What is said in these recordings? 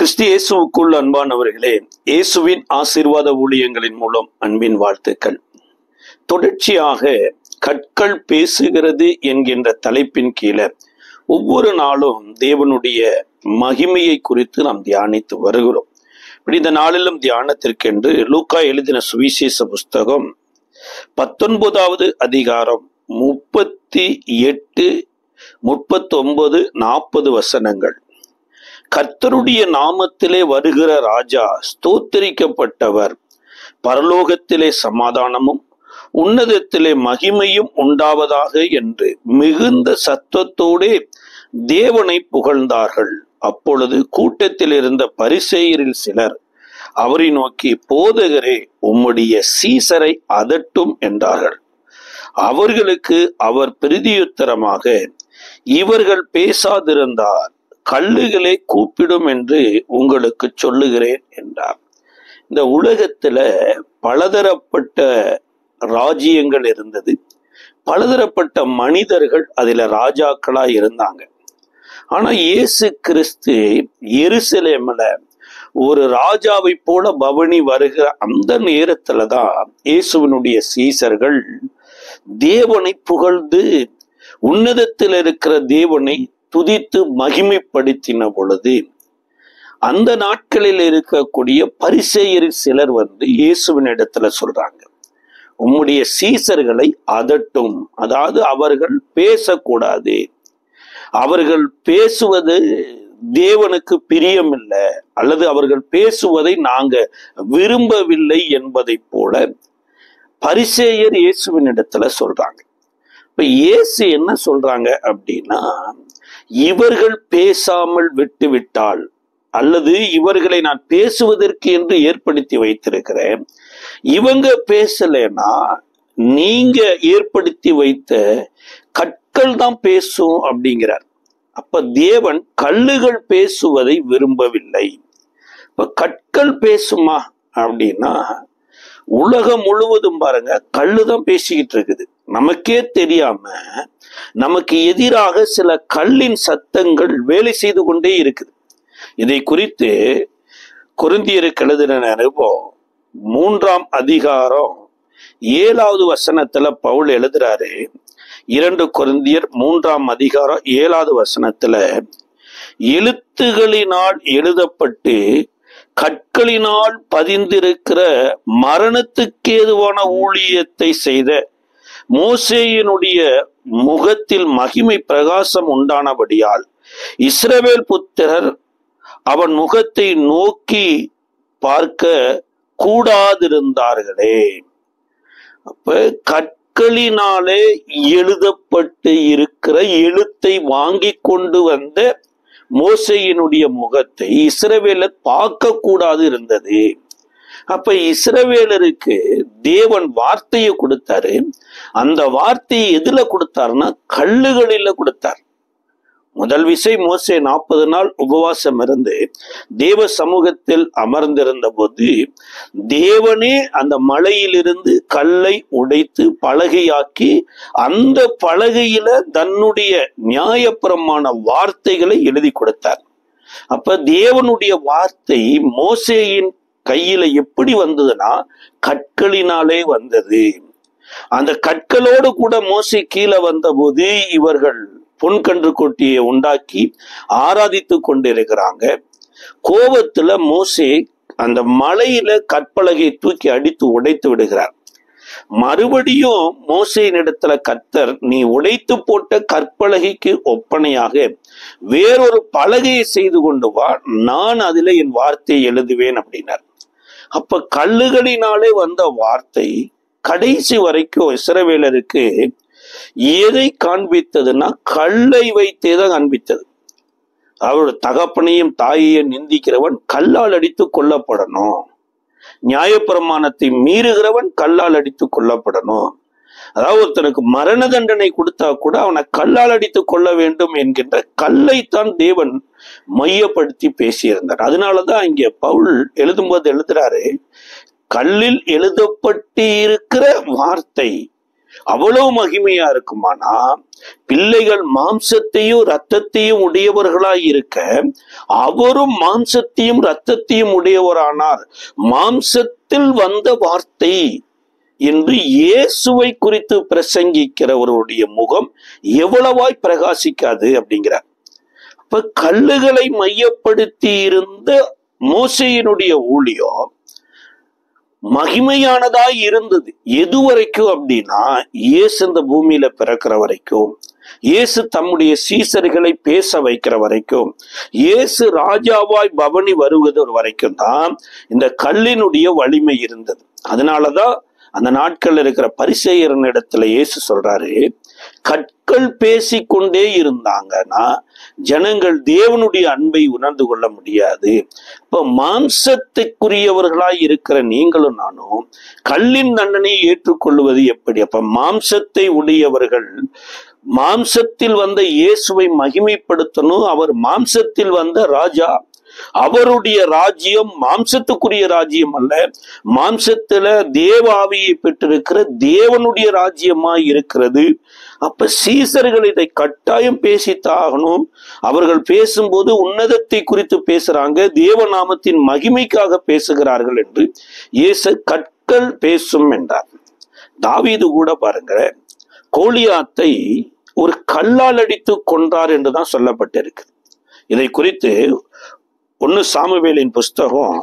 கிறிஸ்து இயேசுவுக்குள் அன்பானவர்களே, இயேசுவின் ஆசீர்வாத ஊழியங்களின் மூலம் அன்பின் வாழ்த்துக்கள். தொடர்ச்சியாக கற்கள் பேசுகிறது என்கின்ற தலைப்பின் கீழே ஒவ்வொரு நாளும் தேவனுடைய மகிமையை குறித்து நாம் தியானித்து வருகிறோம். இப்படி இந்த நாளிலும் தியானத்திற்கென்று லூக்கா எழுதின சுவிசேஷ புஸ்தகம் 19வது அதிகாரம் 38, 39, 40 வசனங்கள். கர்த்தருடைய நாமத்திலே வருகிற ராஜா ஸ்தோத்திரிக்கப்பட்டவர், பரலோகத்திலே சமாதானமும் உன்னதத்திலே மகிமையும் உண்டாவதாக என்று மிகுந்த சத்தத்தோடே தேவனை புகழ்ந்தார்கள். அப்பொழுது கூட்டத்தில் இருந்த பரிசேயரில் சிலர் அவரை நோக்கி, போதகரே, உம்முடைய சீசரை அதட்டும் என்றார்கள். அவர்களுக்கு அவர் பிரதியுத்தரமாக, இவர்கள் பேசாதிருந்தார் கல்லுகளை கூப்பிடும் என்று உங்களுக்கு சொல்லுகிறேன் என்றார். இந்த உலகத்துல பலதரப்பட்ட ராஜ்யங்கள் இருந்தது, பலதரப்பட்ட மனிதர்கள் அதுல ராஜாக்களா இருந்தாங்க. ஆனா இயேசு கிறிஸ்து எருசலேம்ல ஒரு ராஜாவை போல பவனி வருகிற அந்த நேரத்துலதான் இயேசுவினுடைய சீசர்கள் தேவனை புகழ்ந்து உன்னதத்தில் இருக்கிற தேவனை துதித்து மகிமைப்படுத்தின பொழுது, அந்த நாட்களில் இருக்கக்கூடிய பரிசேயரில் சிலர் இயேசுவின் இடத்துல சொல்றாங்க, உம்முடைய சீசர்களை அதட்டும், அதாவது அவர்கள் பேசக்கூடாது, அவர்கள் பேசுவது தேவனுக்கு பிரியமில்லை, அல்லது அவர்கள் பேசுவதை நாங்க விரும்பவில்லை என்பதை போல பரிசேயர் இயேசுவின் இடத்துல சொல்றாங்க. இப்ப இயேசு என்ன சொல்றாங்க அப்படின்னா, இவர்கள் பேசாமல் விட்டு விட்டால், அல்லது இவர்களை நான் பேசுவதற்கு என்று ஏற்படுத்தி வைத்திருக்கிறேன், இவங்க பேசலைன்னா நீங்க ஏற்படுத்தி வைத்த கற்கள் தான் பேசும் அப்படிங்கிறார். அப்ப தேவன் கல்லுகள் பேசுவதை விரும்பவில்லை. இப்ப கற்கள் பேசுமா அப்படின்னா, உலகம் முழுவதும் பாருங்க கல்லுதான் பேசிக்கிட்டு இருக்குது. நமக்கே தெரியாம நமக்கு எதிராக சில கல்லின் சத்தங்கள் வேலை செய்து கொண்டே இருக்குது. இதை குறித்து கொரிந்தியருக்கு எழுதின நிருபம் 3ஆம் அதிகாரம் 7வது வசனத்துல பவுல் எழுதுறாரு. 2 கொரிந்தியர் 3ஆம் அதிகாரம் 7வது வசனத்துல, எழுத்துகளினால் எழுதப்பட்டு கற்களினால் பதிந்திருக்கிற மரணத்துக்கேதுவான ஊழியத்தை செய்த மோசேயினுடைய முகத்தில் மகிமை பிரகாசம் உண்டானபடியால் இஸ்ரவேல் புத்திரர் அவன் முகத்தை நோக்கி பார்க்க கூடாதிருந்தார்களே. அப்ப கற்களினாலே எழுதப்பட்டு இருக்கிற எழுத்தை வாங்கி கொண்டு வந்த மோசேயினுடைய முகத்தை இஸ்ரவேலர் பார்க்க கூடாது இருந்தது. அப்ப இஸ்ரவேலருக்கு தேவன் வார்த்தையை கொடுத்தாரு. அந்த வார்த்தையை எதுல கொடுத்தாருன்னா கல்லுகளில கொடுத்தார். முதல் விசை மோசே 40 நாள் உபவாசம் இருந்து தேவ சமூகத்தில் அமர்ந்திருந்த போது தேவனே அந்த மலையிலிருந்து கல்லை உடைத்து பலகையாக்கி அந்த பலகையில தன்னுடைய நியாயப்பிரமாண வார்த்தைகளை எழுதி கொடுத்தார். அப்ப தேவனுடைய வார்த்தை மோசேயின் கையில எப்படி வந்ததுன்னா கற்களினாலே வந்தது. அந்த கற்களோடு கூட மோசே கீழே வந்த போது இவர்கள் பொன்கன்று கொட்டியை உண்டாக்கி ஆராதித்து கொண்டிருக்கிறாங்க. கோபத்துல மோசே அந்த மலையில கற்பலகையை தூக்கி அடித்து உடைத்து விடுகிறார். மறுபடியும் மோசேயின் இடத்துல கர்த்தர், நீ உடைத்து போட்ட கற்பலகைக்கு ஒப்பனையாக வேறொரு பலகையை செய்து கொண்டு வா, நான் அதுல என் வார்த்தையை எழுதுவேன் அப்படின்னார். அப்ப கல்லுகளினாலே வந்த வார்த்தை கடைசி வரைக்கும் இஸ்ரவேலருக்கு எதை காண்பித்ததுன்னா கல்லை வைத்தேதான் காண்பித்தது. அவரோட தகப்பனையும் தாயையும் நிந்திக்கிறவன் கல்லால் அடித்து கொல்லப்படணும், நியாயப்பிரமாணத்தை மீறுகிறவன் கல்லால் அடித்து கொல்லப்படணும். அதாவது ஒருத்தனுக்கு மரண தண்டனை கொடுத்தா கூட அவனை கல்லால் அடித்து கொள்ள வேண்டும் என்கின்ற கல்லைத்தான் தேவன் மையப்படுத்தி பேசியிருந்தார். அதனாலதான் இங்க பவுல் எழுதும்போது எழுதுறாரு, கல்லில் எழுதப்பட்டு இருக்கிற வார்த்தை அவ்வளவு மகிமையா இருக்குமானா, பிள்ளைகள் மாம்சத்தையும் இரத்தத்தையும் உடையவர்களாய் இருக்க அவரும் மாம்சத்தையும் இரத்தத்தையும் உடையவரானார். மாம்சத்தில் வந்த வார்த்தை என்று இயேசுவை குறித்து பிரசங்கிக்கிறவருடைய முகம் எவ்வளவாய் பிரகாசிக்காது அப்படிங்கிறார். அப்ப கல்லுகளை மையப்படுத்தி இருந்த மோசேயினுடைய ஊழியம் மகிமையானதாய் இருந்தது. எது வரைக்கும் அப்படின்னா, இயேசு இந்த பூமியில பிறக்கிற வரைக்கும், இயேசு தம்முடைய சீசர்களை பேச வைக்கிற வரைக்கும், இயேசு ராஜாவாய் பவனி வருவது வரைக்கும் தான் இந்த கல்லினுடைய வலிமை இருந்தது. அதனாலதான் அந்த நாட்கள் இருக்கிற பரிசேயரின் இடத்துல இயேசு சொல்றாரு, கற்கள் பேசிக்கொண்டே இருந்தாங்கன்னா ஜனங்கள் தேவனுடைய அன்பை உணர்ந்து கொள்ள முடியாது. இப்ப மாம்சத்துக்குரியவர்களாய் இருக்கிற நீங்களும் நானும் கல்லின் தண்டனையை ஏற்றுக்கொள்வது எப்படி? அப்ப மாம்சத்தை உடையவர்கள் மாம்சத்தில் வந்த இயேசுவை மகிமைப்படுத்தணும். அவர் மாம்சத்தில் வந்த ராஜா. அவருடைய ராஜ்யம் மாம்சத்துக்குரிய ராஜ்யம் அல்ல, மாம்சத்துல தேவாவியை பெற்றிருக்கிற தேவனுடைய ராஜ்யமாய் இருக்கிறது. அப்ப சீசர்கள் இதை கட்டாயம் பேசித்தாகணும். அவர்கள் பேசும்போது உன்னதத்தை குறித்து பேசுறாங்க, தேவநாமத்தின் மகிமைக்காக பேசுகிறார்கள் என்று இயேசு கற்கள் பேசும் என்றார். தாவீது கூட பாருங்க, கோலியாத்தை ஒரு கல்லால் அடித்து கொன்றார் என்றுதான் சொல்லப்பட்டிருக்கு. இதை குறித்து 1 சாமுவேலின் புஸ்தகம்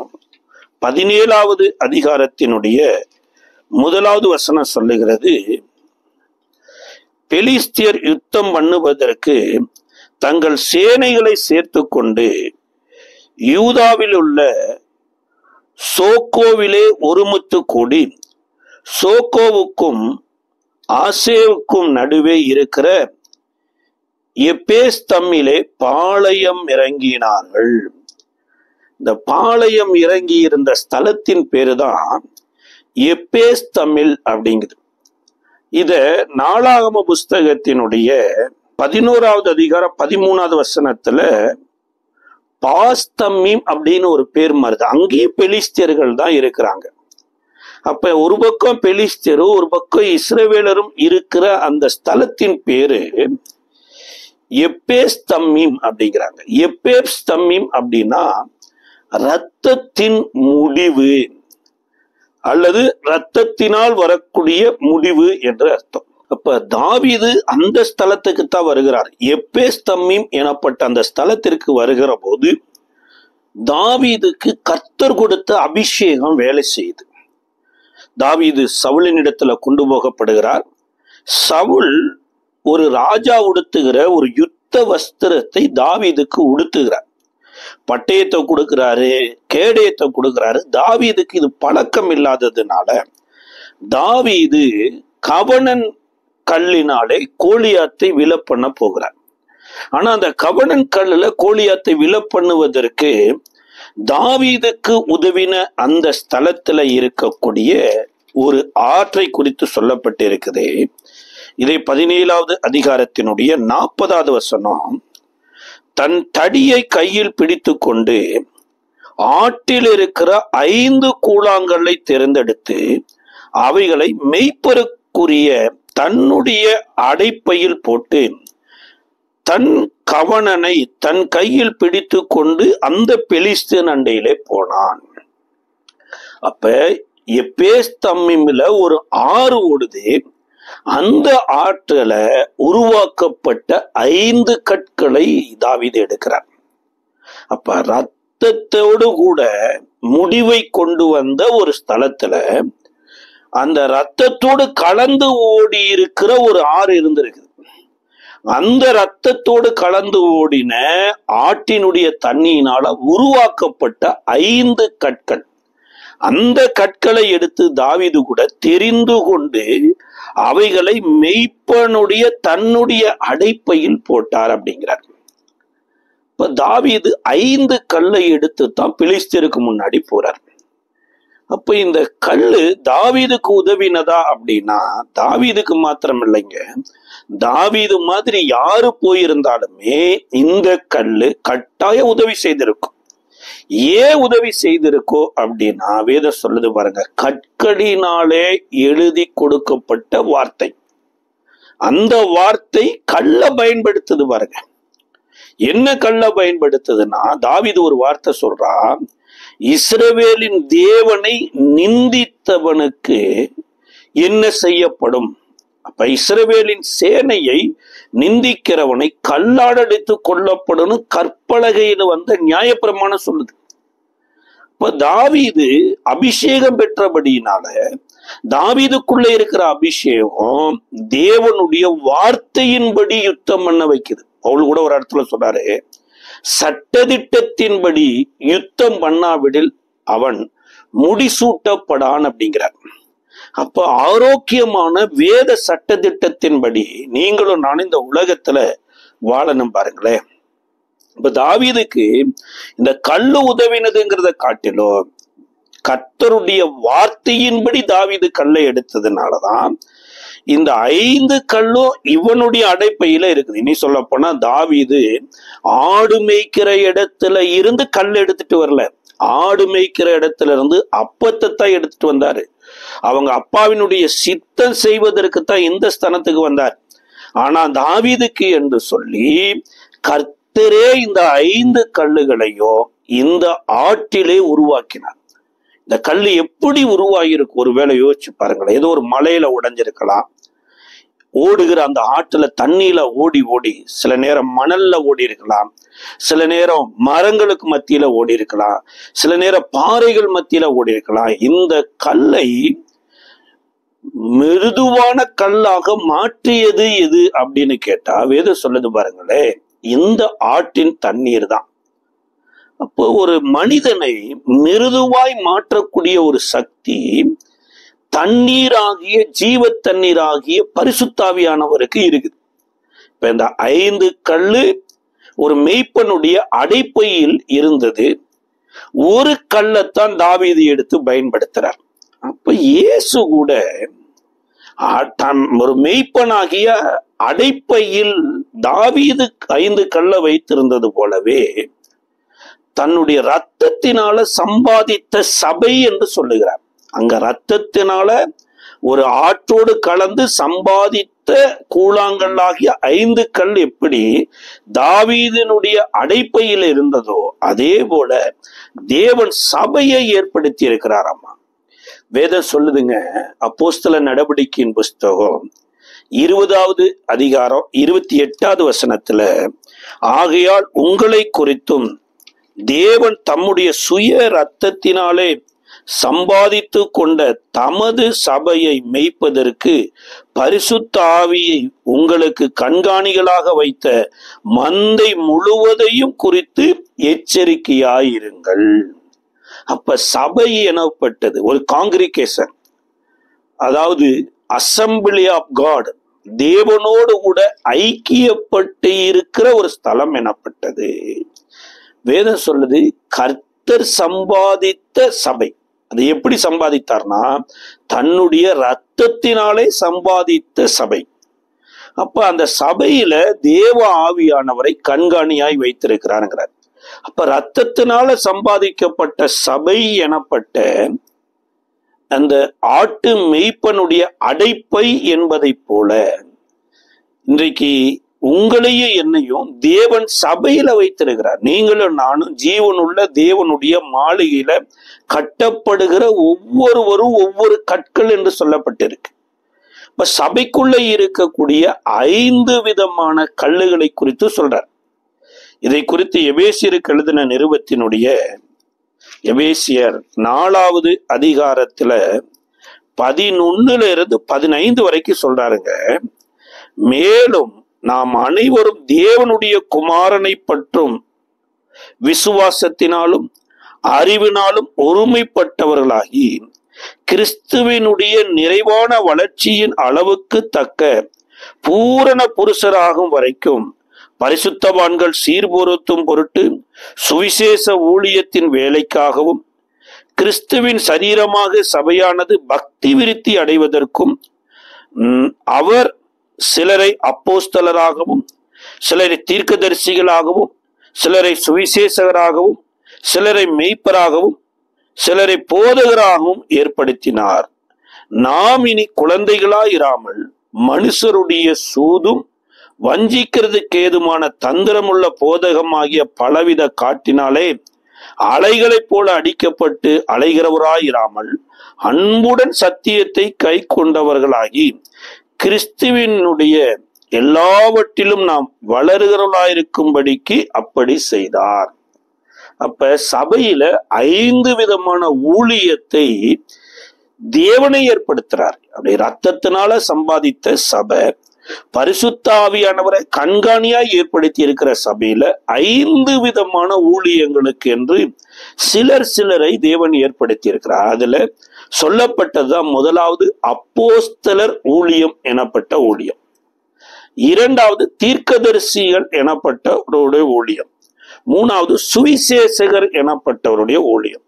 17வது அதிகாரத்தினுடைய 1வது வசனம் சொல்லுகிறது, பெலிஸ்தியர் யுத்தம் பண்ணுவதற்கு தங்கள் சேனைகளை சேர்த்து கொண்டு யூதாவில் உள்ள சோக்கோவிலே ஒருமித்து கூடி சோக்கோவுக்கும் ஆசேவுக்கும் நடுவே இருக்கிற எப்பேஸ் தம்மிலே பாளையம் இறங்கினார்கள். இந்த பாளையம் இறங்கி இருந்த ஸ்தலத்தின் பேருதான் எப்பேஸ் தம்மில் அப்படிங்குது. இத நாளாகம புஸ்தகத்தினுடைய 11வது அதிகாரம் 13வது வசனத்துல பாஸ்தம்மீம் அப்படின்னு ஒரு பேர் மாறுது. அங்கேயும் பெலிஸ்தியர்கள் தான் இருக்கிறாங்க. அப்ப ஒரு பக்கம் பெலிஸ்தியரும் ஒரு பக்கம் இஸ்ரவேலரும் இருக்கிற அந்த ஸ்தலத்தின் பேரு எப்பேஸ் தம்மீம் அப்படிங்கிறாங்க. எப்பேஸ் தம்மீம் அப்படின்னா இரத்தத்தின் முடிவு அல்லது இரத்தத்தினால் வரக்கூடிய முடிவு என்று அர்த்தம். அப்ப தாவீது அந்த ஸ்தலத்துக்கு தான் வருகிறார். எப்பேஸ் தம்மீம் எனப்பட்ட அந்த ஸ்தலத்திற்கு வருகிற போது தாவீதுக்கு கர்த்தர் கொடுத்த அபிஷேகம் வேலை செய்யுது. தாவீது சவுலின் இடத்துல கொண்டு போகப்படுகிறார். சவுல் ஒரு ராஜா உடுத்துகிற ஒரு யுத்த வஸ்திரத்தை தாவீதுக்கு உடுத்துகிறார். பட்டயத்தை கொடுக்கிறாரு, கேடயத்தை கொடுக்கிறாரு. தாவீதுக்கு இது பழக்கம் இல்லாததுனால தாவீது கவனன் கல்லினாலே கோலியாத்தை விழ பண்ண போகிறார். ஆனா அந்த கவனன் கல்லுல கோலியாத்தை விழ பண்ணுவதற்கு தாவீதுக்கு உதவின அந்த ஸ்தலத்துல இருக்கக்கூடிய ஒரு ஆற்றை குறித்து சொல்லப்பட்டிருக்குது. இதை 17வது அதிகாரத்தினுடைய 40வது வசனம், தன் தடியை கையில் பிடித்து கொண்டு ஆற்றில் இருக்கிற 5 கூழாங்கல்லை தேர்ந்தெடுத்து அவைகளை மெய்ப்பருக்குரிய தன்னுடைய அடைப்பையில் போட்டு தன் கவனனை தன் கையில் பிடித்து கொண்டு அந்த பெலிஸ்தியன் அண்டையிலே போனான். அப்ப எப்பேஸ் தம்மீம்ல ஒரு ஆறு ஓடுது. அந்த ஆற்றுல உருவாக்கப்பட்ட 5 கற்களை தாவீது எடுக்கிறார். அப்ப ரத்தத்தோடு கூட முடிவை கொண்டு வந்த ஒரு ஸ்தலத்துல அந்த ரத்தத்தோடு கலந்து ஓடி இருக்கிற ஒரு ஆறு இருந்திருக்கு. அந்த ரத்தத்தோடு கலந்து ஓடின ஆற்றினுடைய தண்ணியினால உருவாக்கப்பட்ட 5 கற்கள். அந்த கற்களை எடுத்து தாவீது கூட தெரிந்து கொண்டு அவைகளை மெய்ப்பனுடைய தன்னுடைய அடைப்பையில் போட்டார் அப்படிங்கிறார். இப்ப தாவீது 5 கல்லை எடுத்து தான் பெலிஸ்தியருக்கு முன்னாடி போறார். அப்ப இந்த கல்லு தாவீதுக்கு உதவினதா அப்படின்னா தாவீதுக்கு மாத்திரம் இல்லைங்க, தாவீது மாதிரி யாரு போயிருந்தாலுமே இந்த கல்லு கட்டாய உதவி செய்திருக்கும். ஏன் உதவி செய்திருக்கோ அப்படின்னா வேதம் சொல்லுது பாருங்க, கற்களினாலே எழுதி கொடுக்கப்பட்ட வார்த்தை. அந்த வார்த்தை கள்ள பயன்படுத்துது பாருங்க. என்ன கள்ள பயன்படுத்துதுன்னா, தாவீது ஒரு வார்த்தை சொல்றான், இஸ்ரவேலின் தேவனை நிந்தித்தவனுக்கு என்ன செய்யப்படும். அப்ப இஸ்ரவேலின் சேனையை நிந்திக்கிறவனை கல்லாடடித்து கொல்லப்படும் கற்பலகையில் வந்த நியாயப்பிரமாணம் சொல்லுது. இப்ப தாவீது அபிஷேகம் பெற்றபடியினால, தாவீதுக்குள்ள இருக்கிற அபிஷேகம் தேவனுடைய வார்த்தையின்படி யுத்தம் பண்ண வைக்குது. அவள் கூட ஒரு இடத்துல சொல்றாரு, சட்டதிட்டத்தின்படி யுத்தம் பண்ணாவிடில் அவன் முடிசூட்டப்படான் அப்படிங்கிறார். அப்ப ஆரோக்கியமான வேத சட்டதிட்டத்தின்படி நீங்களும் நானும் இந்த உலகத்துல வாழணும் பாருங்களேன். இப்ப தாவீதுக்கு இந்த கல்லு உதவினதுங்கிறத காட்டிலும் கர்த்தருடைய வார்த்தையின்படி தாவீது கல்லை எடுத்ததுனாலதான் இந்த 5 கல்லும் இவனுடைய அடைப்பையில இருக்குது. இனி சொல்ல போனா தாவீது ஆடு மேய்க்கிற இடத்துல இருந்து கல் எடுத்துட்டு வரல, ஆடு மேய்க்கிற இடத்துல இருந்து அப்பத்தை தான் எடுத்துட்டு வந்தாரு. அவங்க அப்பாவினுடைய சித்தம் செய்வதற்குத்தான் இந்த ஸ்தானத்துக்கு வந்தார். ஆனா தாவீதுக்கு என்று சொல்லி கர்த்தரே இந்த 5 கல்லுகளையும் இந்த ஆட்டிலே உருவாக்கினார். இந்த கல் எப்படி உருவாகிருக்கு ஒருவேளை யோசிச்சு பாருங்களேன். ஏதோ ஒரு மலையில உடைஞ்சிருக்கலாம், ஓடுகிற அந்த ஆற்றுல தண்ணியில ஓடி ஓடி, சில நேரம் மணல்ல ஓடி இருக்கலாம், சில நேரம் மரங்களுக்கு மத்தியில ஓடி இருக்கலாம், சில நேரம் பாறைகள் மத்தியில ஓடி இருக்கலாம். இந்த கல்லை மிருதுவான கல்லாக மாற்றியது எது அப்படின்னு கேட்டா வேதம் சொல்லுது பாருங்களேன், இந்த ஆற்றின் தண்ணீர் தான். அப்போ ஒரு மனிதனை மிருதுவாய் மாற்றக்கூடிய ஒரு சக்தி தண்ணீராகிய ஜீவ தண்ணீராகிய பரிசுத்தாவியானவருக்கு இருக்குது. இப்ப இந்த 5 கல்லு ஒரு மெய்ப்பனுடைய அடைப்பையில் இருந்தது. ஒரு கல்லைத்தான் தாவீது எடுத்து பயன்படுத்துறார். அப்ப இயேசு கூட ஒரு மெய்ப்பனாகிய அடைப்பையில் தாவீது 5 கல்லை வைத்திருந்தது போலவே தன்னுடைய இரத்தத்தினால சம்பாதித்த சபை என்று சொல்லுகிறார். அங்க இரத்தத்தினால ஒரு ஆற்றோடு கலந்து சம்பாதித்த கூழாங்கல்லாகிய 5 கல் எப்படி தாவீதினுடைய அடைப்பையில் இருந்ததோ அதே போல தேவன் சபையை ஏற்படுத்தி இருக்கிறாராமா. வேதம் சொல்லுதுங்க, அப்போஸ்தல நடவடிக்கையின் புஸ்தகம் 20வது அதிகாரம் 28வது வசனத்துல, ஆகையால் உங்களை குறித்தும் தேவன் தம்முடைய சுய இரத்தத்தினாலே சம்பாதித்து கொண்ட தமது சபையை மேய்ப்பதற்கு பரிசுத்த ஆவியை உங்களுக்கு கண்காணிகளாக வைத்த மந்தை முழுவதையும் குறித்து எச்சரிக்கையாயிருங்கள். அப்ப சபை எனப்பட்டது ஒரு காங்கிரிகேஷன், அதாவது அசம்பிளி ஆஃப் காட், தேவனோடு கூட ஐக்கியப்பட்டு இருக்கிற ஒரு ஸ்தலம் எனப்பட்டது. வேதம் சொல்லுது கர்த்தர் சம்பாதித்த சபை. அது எப்படி சம்பாதித்தார்னா தன்னுடைய இரத்தத்தினாலே சம்பாதித்த சபை. அப்ப அந்த சபையில தேவ ஆவியானவரை கண்காணியாய் வைத்திருக்கிறாருங்கிறார். அப்ப இரத்தத்தினால சம்பாதிக்கப்பட்ட சபை எனப்பட்ட அந்த ஆட்டு மெய்ப்பனுடைய அடைப்பை என்பதை போல இன்றைக்கு உங்களையும் என்னையும் தேவன் சபையில வைத்திருக்கிறார். நீங்களும் நானும் ஜீவனுள்ள தேவனுடைய மாளிகையில கட்டப்படுகிற ஒவ்வொருவரும் ஒவ்வொரு கற்கள் என்று சொல்லப்பட்டிருக்கு. இப்ப சபைக்குள்ள இருக்கக்கூடிய 5 விதமான கல்லுகளை குறித்து சொல்றார். இதை குறித்து எபேசியருக்கு எழுதின நிருபத்தினுடைய எபேசியர் 4வது அதிகாரத்துல 11 இருந்து 15 வரைக்கும் சொல்றாருங்க. மேலும் நாம் அனைவரும் தேவனுடைய குமாரனை பற்றும் விசுவாசத்தினாலும் அறிவினாலும் ஒருமைப்பட்டவர்களாகி கிறிஸ்துவினுடைய நிறைவான வளர்ச்சியின் அளவுக்கு தக்க பூரண புருஷராகும் வரைக்கும் பரிசுத்தவான்கள் சீர்பொருத்தும் பொருட்டு சுவிசேஷ ஊழியத்தின் வேலைக்காகவும் கிறிஸ்துவின் சரீரமாக சபையானது பக்தி விருத்தி அடைவதற்கும் அவர் சிலரை அப்போஸ்தலராகவும் சிலரை தீர்க்கதரிசிகளாகவும் சிலரை சுவிசேஷகராகவும் சிலரை மெய்ப்பராகவும் சிலரை போதகராகவும் ஏற்படுத்தினார். நாம் இனி குழந்தைகளாயிராமல் மனுஷருடைய சூதும் வஞ்சிக்கிறதுக்கு ஏதுமான தந்திரமுள்ள போதகமாகிய பலவித காட்டினாலே அலைகளைப் போல அடிக்கப்பட்டு அலைகிறவராயிராமல் அன்புடன் சத்தியத்தை கை கொண்டவர்களாகி கிறிஸ்துவினுடைய எல்லாவற்றிலும் நாம் வளருகிறவர்களாயிருக்கும்படிக்கு அப்படி செய்தார். அப்ப சபையில 5 விதமான ஊழியத்தை தேவனை ஏற்படுத்துறார். அப்படி ரத்தத்தினால சம்பாதித்த சபை, பரிசுத்த ஆவியானவரை கண்காணியாய் ஏற்படுத்தி இருக்கிற சபையில 5 விதமான ஊழியங்களுக்கு என்று சிலரை தேவன் ஏற்படுத்தி இருக்கிறார். அதுல சொல்லப்பட்டதுதான் முதலாவது அப்போஸ்தலர் ஊழியம் எனப்பட்ட ஊழியம், 2வது தீர்க்கதரிசிகள் எனப்பட்டவருடைய ஊழியம், 3வது சுவிசேஷகர் எனப்பட்டவருடைய ஊழியம்,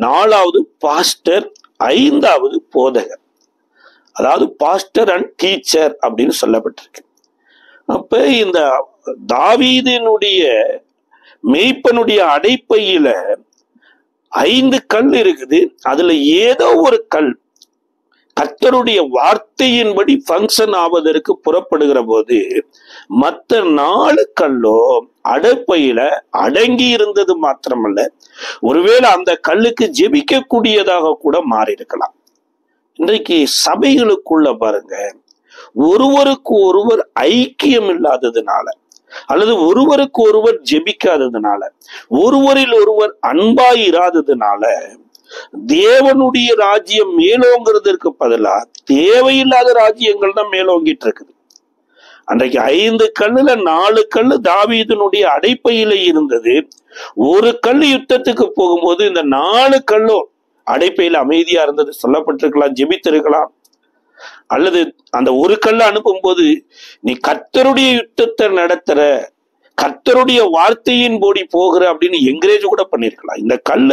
4வது பாஸ்டர், 5வது போதகர். அதாவது பாஸ்டர் அண்ட் டீச்சர் அப்படின்னு சொல்லப்பட்டிருக்கு. அப்ப இந்த தாவீதினுடைய மேய்ப்பனுடைய அடைப்பையில 5 கல் இருக்குது. அதுல ஏதோ ஒரு கல் கர்த்தருடைய வார்த்தையின்படி ஃபங்க்ஷன் ஆவதற்கு புறப்படுகிற போது மற்ற 4 கல்லோ அடைப்பையில அடங்கி இருந்தது மாத்திரமல்ல, ஒருவேளை அந்த கல்லுக்கு ஜெபிக்க கூடியதாக கூட மாறி இருக்கலாம். இன்றைக்கு சபைகளுக்குள்ள பாருங்க, ஒருவருக்கு ஒருவர் ஐக்கியம் இல்லாததுனால அல்லது ஒருவருக்கு ஒருவர் ஜெபிக்காததுனால, ஒருவரில் ஒருவர் அன்பாய் இராததுனால தேவனுடைய ராஜ்யம் மேலோங்கிறதுக்கு பதிலா தேவையில்லாத ராஜ்யங்கள் தான் மேலோங்கிட்டு இருக்குது. அன்றைக்கு 5 கல்லுல 4 கல்லு தாவீதினுடைய அடைப்பையில இருந்தது. ஒரு கல் யுத்தத்துக்கு போகும்போது இந்த 4 கல்லும் அடைப்பையில அமைதியா இருந்தது சொல்லப்பட்டிருக்கலாம், ஜெபித்திருக்கலாம். அல்லது அந்த ஒரு கல்ல அனுப்பும் போது நீ கர்த்தருடைய யுத்தத்தை நடத்துற, கர்த்தருடைய வார்த்தையின் போடி போகிற அப்படின்னு என்கரேஜ் கூட பண்ணிருக்கலாம். இந்த கல்ல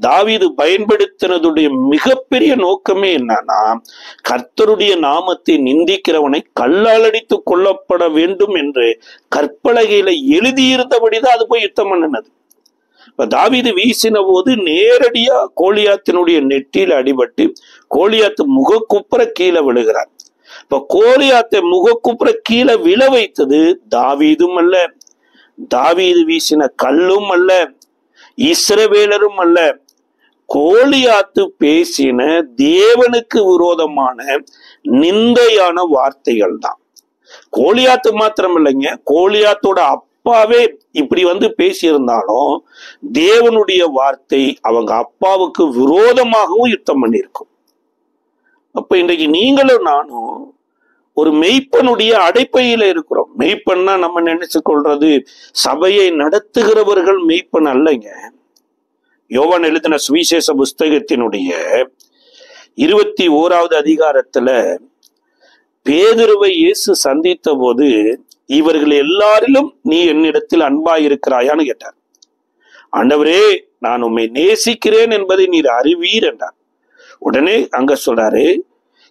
தாவீது பயன்படுத்தினதுடைய மிகப்பெரிய நோக்கமே என்னன்னா, கர்த்தருடைய நாமத்தை நிந்திக்கிறவனை கல்லால் அடித்து கொல்லப்பட வேண்டும் என்று கற்பலகையில எழுதியிருந்தபடிதான் அது போய் யுத்தம் பண்ணினது. இப்ப தாவீது வீசின போது நேரடியா கோலியாத்தினுடைய நெற்றியில அடிபட்டு கோலியாத்து முகக்குப்புற கீழே விழுகிறார். இப்ப கோலியாத்தை முகக்குப்புற கீழே விழ வைத்தது தாவீதும் அல்ல, தாவீது வீசின கல்லும் அல்ல, இஸ்ரவேலரும் அல்ல, கோலியாத்து பேசின தேவனுக்கு விரோதமான நிந்தையான வார்த்தைகள் தான். கோலியாத்து மாத்திரம் இல்லைங்க, கோலியாத்தோட அப்பாவே இப்படி வந்து பேசியிருந்தாலும் தேவனுடைய வார்த்தை அவங்க அப்பாவுக்கு விரோதமாகவும் யுத்தம் பண்ணியிருக்கும். அப்ப இன்றைக்கு நீங்களும் நானும் ஒரு மெய்ப்பனுடைய அடைப்பையில இருக்கிறோம். மெய்ப்பன்னா நம்ம நினைச்சு கொள்றது சபையை நடத்துகிறவர்கள் மெய்ப்பன் அல்லங்க. யோவான் எழுதின சுவிசேஷ புஸ்தகத்தினுடைய 21வது அதிகாரத்துல பேதுருவை இயேசு சந்தித்த போது இவர்கள் எல்லாரிலும் நீ என்னிடத்தில் அன்பாயிருக்கிறாயான்னு கேட்டார். ஆண்டவரே, நான் உம்மை நேசிக்கிறேன் என்பதை நீர் அறிவீர் என்றார். உடனே அங்க சொல்றாரு,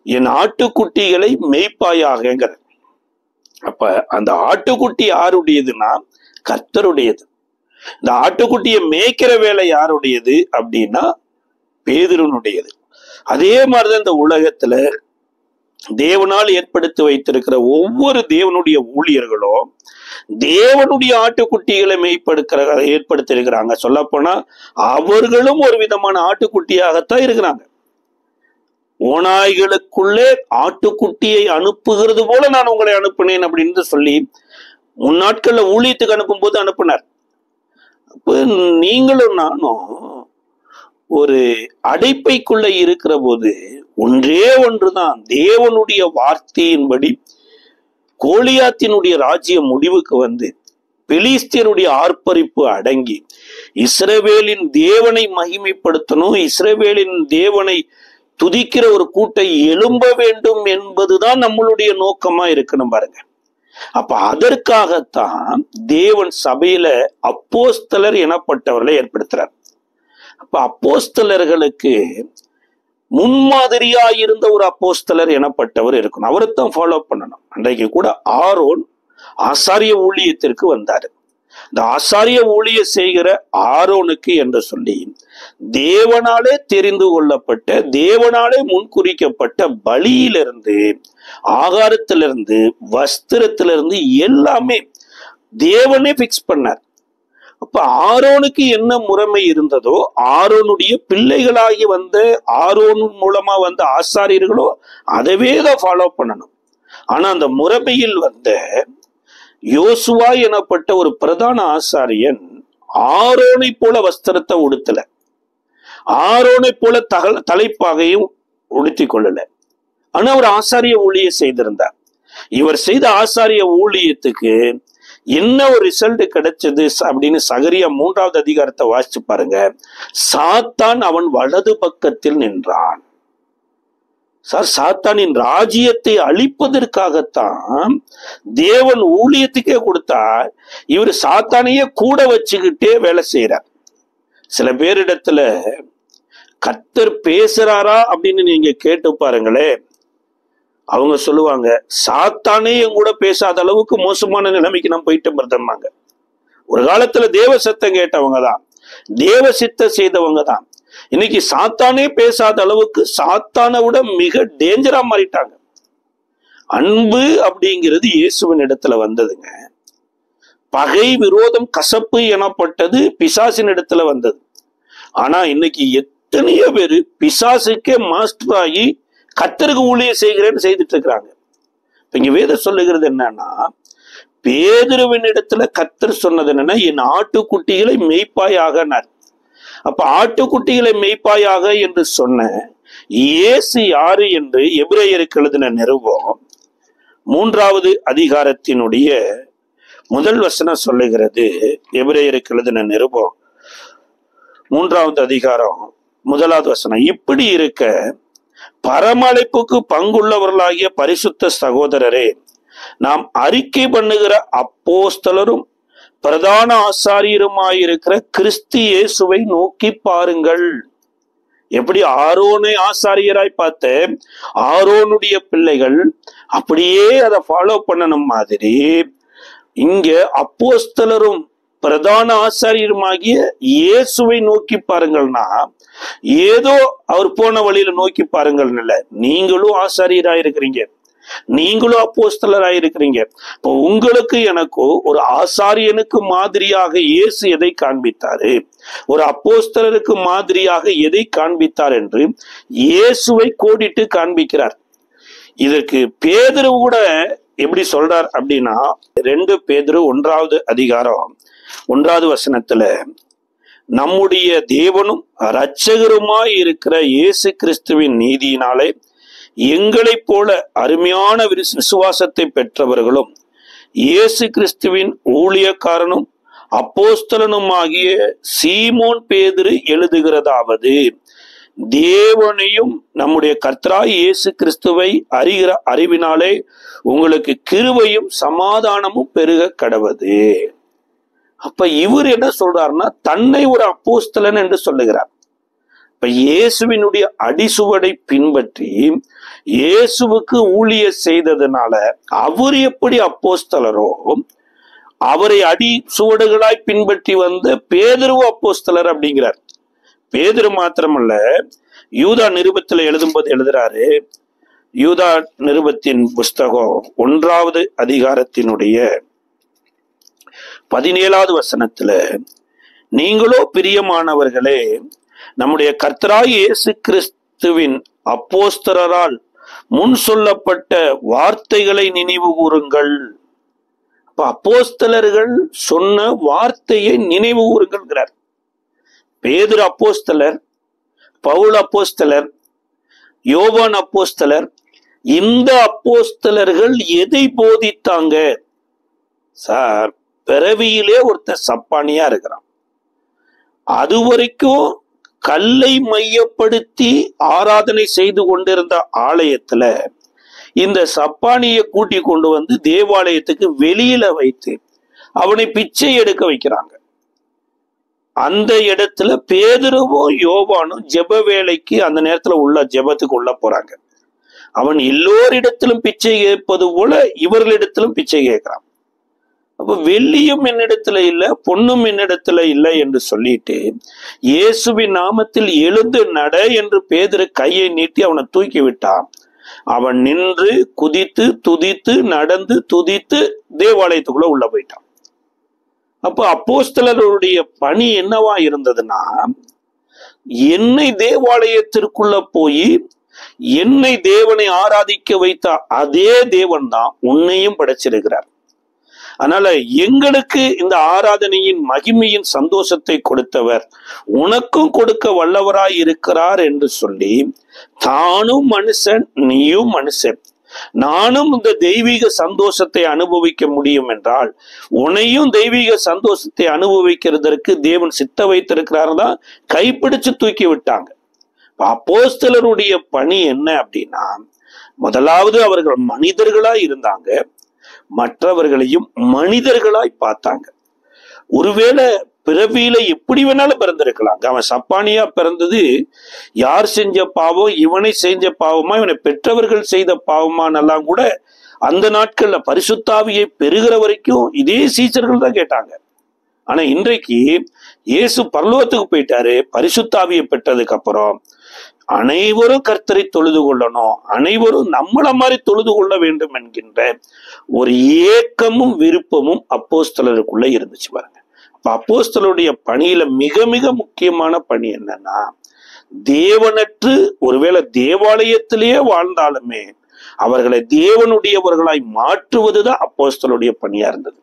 என் ஆட்டுக்குட்டிகளை மேய்ப்பாயாகங்கிற. அப்ப அந்த ஆட்டுக்குட்டி யாருடையதுன்னா கர்த்தருடையது. இந்த ஆட்டுக்குட்டியை மேய்க்கிற வேலை யாருடையது அப்படின்னா பேதுருனுடையது. அதே மாதிரிதான் இந்த உலகத்துல தேவனால் ஏற்படுத்தி வைத்திருக்கிற ஒவ்வொரு தேவனுடைய ஊழியர்களும் தேவனுடைய ஆட்டுக்குட்டிகளை ஏற்படுத்தியிருக்கிறாங்க. சொல்ல போனா அவர்களும் ஒரு விதமான ஆட்டுக்குட்டியாகத்தான் இருக்கிறாங்க. ஓநாய்களுக்குள்ளே ஆட்டுக்குட்டியை அனுப்புகிறது போல நான் உங்களை அனுப்பினேன் அப்படின்னு சொல்லி முன்னாட்கள்ல ஊழியத்துக்கு அனுப்பும் போது அனுப்பினார். அப்ப நீங்களும் நானும் ஒரு அடைப்பைக்குள்ள இருக்கிற போது ஒன்றே ஒன்றுதான், தேவனுடைய வார்த்தையின்படி கோலியாத்தினுடைய ராஜ்யம் முடிவுக்கு வந்து பெலிஸ்தியருடைய ஆர்ப்பரிப்பு அடங்கி இஸ்ரவேலின் தேவனை மகிமைப்படுத்தணும், இஸ்ரவேலின் தேவனை துதிக்கிற ஒரு கூட்டை எழும்ப வேண்டும் என்பதுதான் நம்மளுடைய நோக்கமா இருக்கணும் பாருங்க. அப்ப அதற்காகத்தான் தேவன் சபையில அப்போஸ்தலர் எனப்பட்டவர்களை ஏற்படுத்துறார். அப்ப அப்போஸ்தலர்களுக்கு முன்மாதிரியா இருந்த ஒரு அப்போஸ்தலர் எனப்பட்டவர் இருக்கணும், அவரைத்தான் ஃபாலோ பண்ணணும். அன்றைக்கு கூட ஆரோன் ஆசாரிய ஊழியத்திற்கு வந்தாரு. இந்த ஆசாரிய ஊழிய செய்கிற ஆரோனுக்கு என்று சொல்லி தேவனாலே தெரிந்து கொள்ளப்பட்ட, தேவனாலே முன்குறிக்கப்பட்ட பலியிலிருந்து, ஆகாரத்திலிருந்து, வஸ்திரத்திலிருந்து எல்லாமே தேவனே பிக்ஸ் பண்ணார். அப்ப ஆரோனுக்கு என்ன முறைமை இருந்ததோ, ஆரோனுடைய பிள்ளைகளாகி வந்த, ஆரோன் மூலமா வந்த ஆசாரியர்களோ அதவே தான் ஃபாலோ பண்ணணும். ஆனா அந்த முறைமையில் வந்த யோசுவா எனப்பட்ட ஒரு பிரதான ஆசாரியன் ஆரோனை போல வஸ்திரத்தை உடுத்தல, ஆரோனை போல தலைப்பாகையும் உடுத்தி கொள்ளல. ஆனா அவர் ஆசாரிய ஊழிய செய்திருந்தார். இவர் செய்த ஆசாரிய ஊழியத்துக்கு என்ன ஒரு ரிசல்ட் கிடைச்சது அப்படின்னு சகரியா 3வது அதிகாரத்தை வாசிச்சு பாருங்க. சாத்தான் அவன் வலது பக்கத்தில் நின்றான். சார், சாத்தானின் ராஜ்யத்தை அழிப்பதற்காகத்தான் தேவன் ஊழியத்துக்கே கொடுத்தார். இவர் சாத்தானையே கூட வச்சுக்கிட்டே வேலை செய்யறார். சில பேரிடத்துல கர்த்தர் பேசுறாரா அப்படின்னு நீங்க கேட்டு பாருங்களே, அவங்க சொல்லுவாங்க, சாத்தானே என் கூட பேசாத அளவுக்கு மோசமான நிலைமைக்கு நம்ம போயிட்டு இருந்தோம்பாங்க. ஒரு காலத்துல தேவ சத்தம் கேட்டவங்க தான், தேவ சித்தம் செய்தவங்க தான். இன்னைக்கு சாத்தானே பேசாத அளவுக்கு சாத்தானை விட மிக டேஞ்சரா மாறிட்டாங்க. அன்பு அப்படிங்கிறது இயேசுவின் இடத்துல வந்ததுங்க. பகை, விரோதம், கசப்பு எனப்பட்டது பிசாசின் இடத்துல வந்தது. ஆனா இன்னைக்கு எத்தனையோ பேரு பிசாசுக்கே மாஸ்டர் ஆகி கர்த்தருக்கு ஊழியம் செய்கிறேன்னு செய்துட்டு இருக்கிறாங்க. இங்க வேதம் சொல்லுகிறது என்னன்னா, பேதுருவின் இடத்துல கர்த்தர் சொன்னது என்னன்னா, என் ஆட்டுக்குட்டிகளை மெய்ப்பாயாகனார். அப்ப ஆட்டுக்குட்டிகளை மெய்ப்பாயாக என்று சொன்ன இயேசு யாரு என்று எபிரேயருக்கு எழுதின நிருபம் 3வது அதிகாரத்தினுடைய முதல் வசனம் சொல்லுகிறது. எபிரேயருக்கு எழுதின நிருபம் 3வது அதிகாரம் 1வது வசனம், இப்படி இருக்க பரமழைப்புக்கு பங்குள்ளவர்களாகிய பரிசுத்த சகோதரரே, நாம் அறிக்கை பண்ணுகிற அப்போஸ்தலரும் பிரதான ஆசாரியருமாயிருக்கிற கிறிஸ்து இயேசுவை நோக்கி பாருங்கள். எப்படி ஆரோனை ஆசாரியராய் பார்த்த ஆரோனுடைய பிள்ளைகள் அப்படியே அதை ஃபாலோ பண்ணணும் மாதிரி, இங்க அப்போஸ்தலரும் பிரதான ஆசாரியருமாகிய இயேசுவை நோக்கி பாருங்கள்னா, ஏதோ அவர் போன வழியில நோக்கி பாருங்கள் இல்ல, நீங்களும் ஆசாரியராயிருக்கிறீங்க, நீங்களும் அப்போஸ்தலராயிருக்கிறீங்க. இப்போ உங்களுக்கு எனக்கோ ஒரு ஆசாரியனுக்கு மாதிரியாக இயேசு எதை காண்பித்தாரு, ஒரு அப்போஸ்தலருக்கு மாதிரியாக எதை காண்பித்தார் என்று இயேசுவை கோடிட்டு காண்பிக்கிறார். இதற்கு பேதுரு கூட எப்படி சொல்றார் அப்படின்னா, 2 பேதுரு 1வது அதிகாரம் 1வது வசனத்துல, நம்முடைய தேவனும் இரட்சகருமாய் இருக்கிற இயேசு கிறிஸ்துவின் நீதியினாலே எங்களைப் போல அருமையான விசுவாசத்தை பெற்றவர்களும் இயேசு கிறிஸ்துவின் ஊழியக்காரனும் அப்போஸ்தலனுமாகிய சீமோன் பேதுரு எழுதுகிறதாவது, தேவனையும் நம்முடைய கர்த்தராய் இயேசு கிறிஸ்துவை அறிகிற அறிவினாலே உங்களுக்கு கிருபையும் சமாதானமும் பெருக கடவது. அப்ப இவர் என்ன சொல்றாருன்னா, தன்னை ஒரு அப்போஸ்தலன் என்று சொல்லுகிறார். இப்ப இயேசுவினுடைய அடிசுவடை பின்பற்றி இயேசுவுக்கு ஊழிய செய்ததுனால அவர் எப்படி அப்போஸ்தலரோ, அவரை அடி சுவடுகளாய் பின்பற்றி வந்த பேதுரு அப்போஸ்தலர் அப்படிங்கிறார். பேதுரு மாத்திரமல்ல, யூதா நிருபத்துல எழுதும்போது எழுதுறாரு. யூதா நிருபத்தின் புஸ்தகம் 1வது அதிகாரத்தினுடைய 17வது வசனத்துல, நீங்களோ பிரியமானவர்களே, நம்முடைய கர்த்தராய் இயேசு கிறிஸ்துவின் அப்போஸ்தலரால் முன் சொல்லப்பட்ட வார்த்தைகளை நினைவு கூறுங்கள். அப்ப அப்போஸ்தலர்கள் சொன்ன வார்த்தையை நினைவு கூறுங்கள். பேதுரு அப்போஸ்தலர், பவுல் அப்போஸ்தலர், யோவான் அப்போஸ்தலர், இந்த அப்போஸ்தலர்கள் எதை போதித்தாங்க? சார், பிறவியிலே ஒருத்தர் சப்பானியா இருக்கிறான். அது வரைக்கும் கல்லை மையப்படுத்தி ஆராதனை செய்து கொண்டிருந்த ஆலயத்துல இந்த சப்பானியை கூட்டி கொண்டு வந்து தேவாலயத்துக்கு வெளியில வைத்து அவனை பிச்சை எடுக்க வைக்கிறாங்க. அந்த இடத்துல பேதுருவும் யோவானும் ஜெப வேலைக்கு அந்த நேரத்துல உள்ள ஜெபத்துக்கு உள்ள போறாங்க. அவன் எல்லோரிடத்திலும் பிச்சை கேட்பது போல இவர்களிடத்திலும் பிச்சை கேட்கிறான். அப்ப வெள்ளியும் என்னிடத்துல இல்லை, பொன்னும் என்னிடத்துல இல்லை என்று சொல்லிட்டு இயேசுவின் நாமத்தில் எழுந்து நட என்று பேதுரு கையை நீட்டி அவனை தூக்கி விட்டான். அவன் நின்று குதித்து துதித்து நடந்து துதித்து தேவாலயத்துக்குள்ள உள்ள போயிட்டான். அப்ப அப்போஸ்தலருடைய பணி என்னவா இருந்ததுன்னா, என்னை தேவாலயத்திற்குள்ள போய் என்னை தேவனை ஆராதிக்க வைத்த அதே தேவன் தான் உன்னையும் படைச்சிருக்கிறார். அதனால எங்களுக்கு இந்த ஆராதனையின் மகிமையின் சந்தோஷத்தை கொடுத்தவர் உனக்கும் கொடுக்க வல்லவராய் இருக்கிறார் என்று சொல்லி, தானும் மனுஷன் நீயும் மனுஷன், நானும் இந்த தெய்வீக சந்தோஷத்தை அனுபவிக்க முடியும் என்றால் உன்னையும் தெய்வீக சந்தோஷத்தை அனுபவிக்கிறதற்கு தேவன் சித்த வைத்திருக்கிறார் தான் கைப்பிடிச்சு தூக்கி விட்டாங்க. அப்போஸ்தலருடைய பணி என்ன அப்படின்னா, முதலாவது அவர்கள் மனிதர்களாய் இருந்தாங்க, மற்றவர்களையும் மனிதர்களாய் பார்த்தாங்க. ஒருவேளை பிறவியில எப்படி வேணாலும் பிறந்திருக்கலாம். அவன் சப்பானியா பிறந்தது யார் செஞ்ச பாவம், இவனை செஞ்ச பாவமா, இவனை பெற்றவர்கள் செய்த பாவமானெல்லாம் கூட அந்த நாட்கள்ல பரிசுத்தாவியை பெறுகிற வரைக்கும் இதே சீசர்கள் தான் கேட்டாங்க. ஆனா இன்றைக்கு இயேசு பரலோகத்துக்கு போயிட்டாரு. பரிசுத்தாவியை பெற்றதுக்கு அப்புறம் அனைவரும் கர்த்தரை தொழுது கொள்ளணும், அனைவரும் நம்மள மாதிரி தொழுது கொள்ள வேண்டும் என்கின்ற ஒரு ஏக்கமும் விருப்பமும் அப்போஸ்தலருக்குள்ள இருந்துச்சு பாருங்க. அப்ப அப்போஸ்தலருடைய பணியில மிக மிக முக்கியமான பணி என்னன்னா, தேவனற்று ஒருவேளை தேவாலயத்திலேயே வாழ்ந்தாலுமே அவர்களை தேவனுடையவர்களாய் மாற்றுவதுதான் அப்போஸ்தலருடைய பணியா இருந்தது.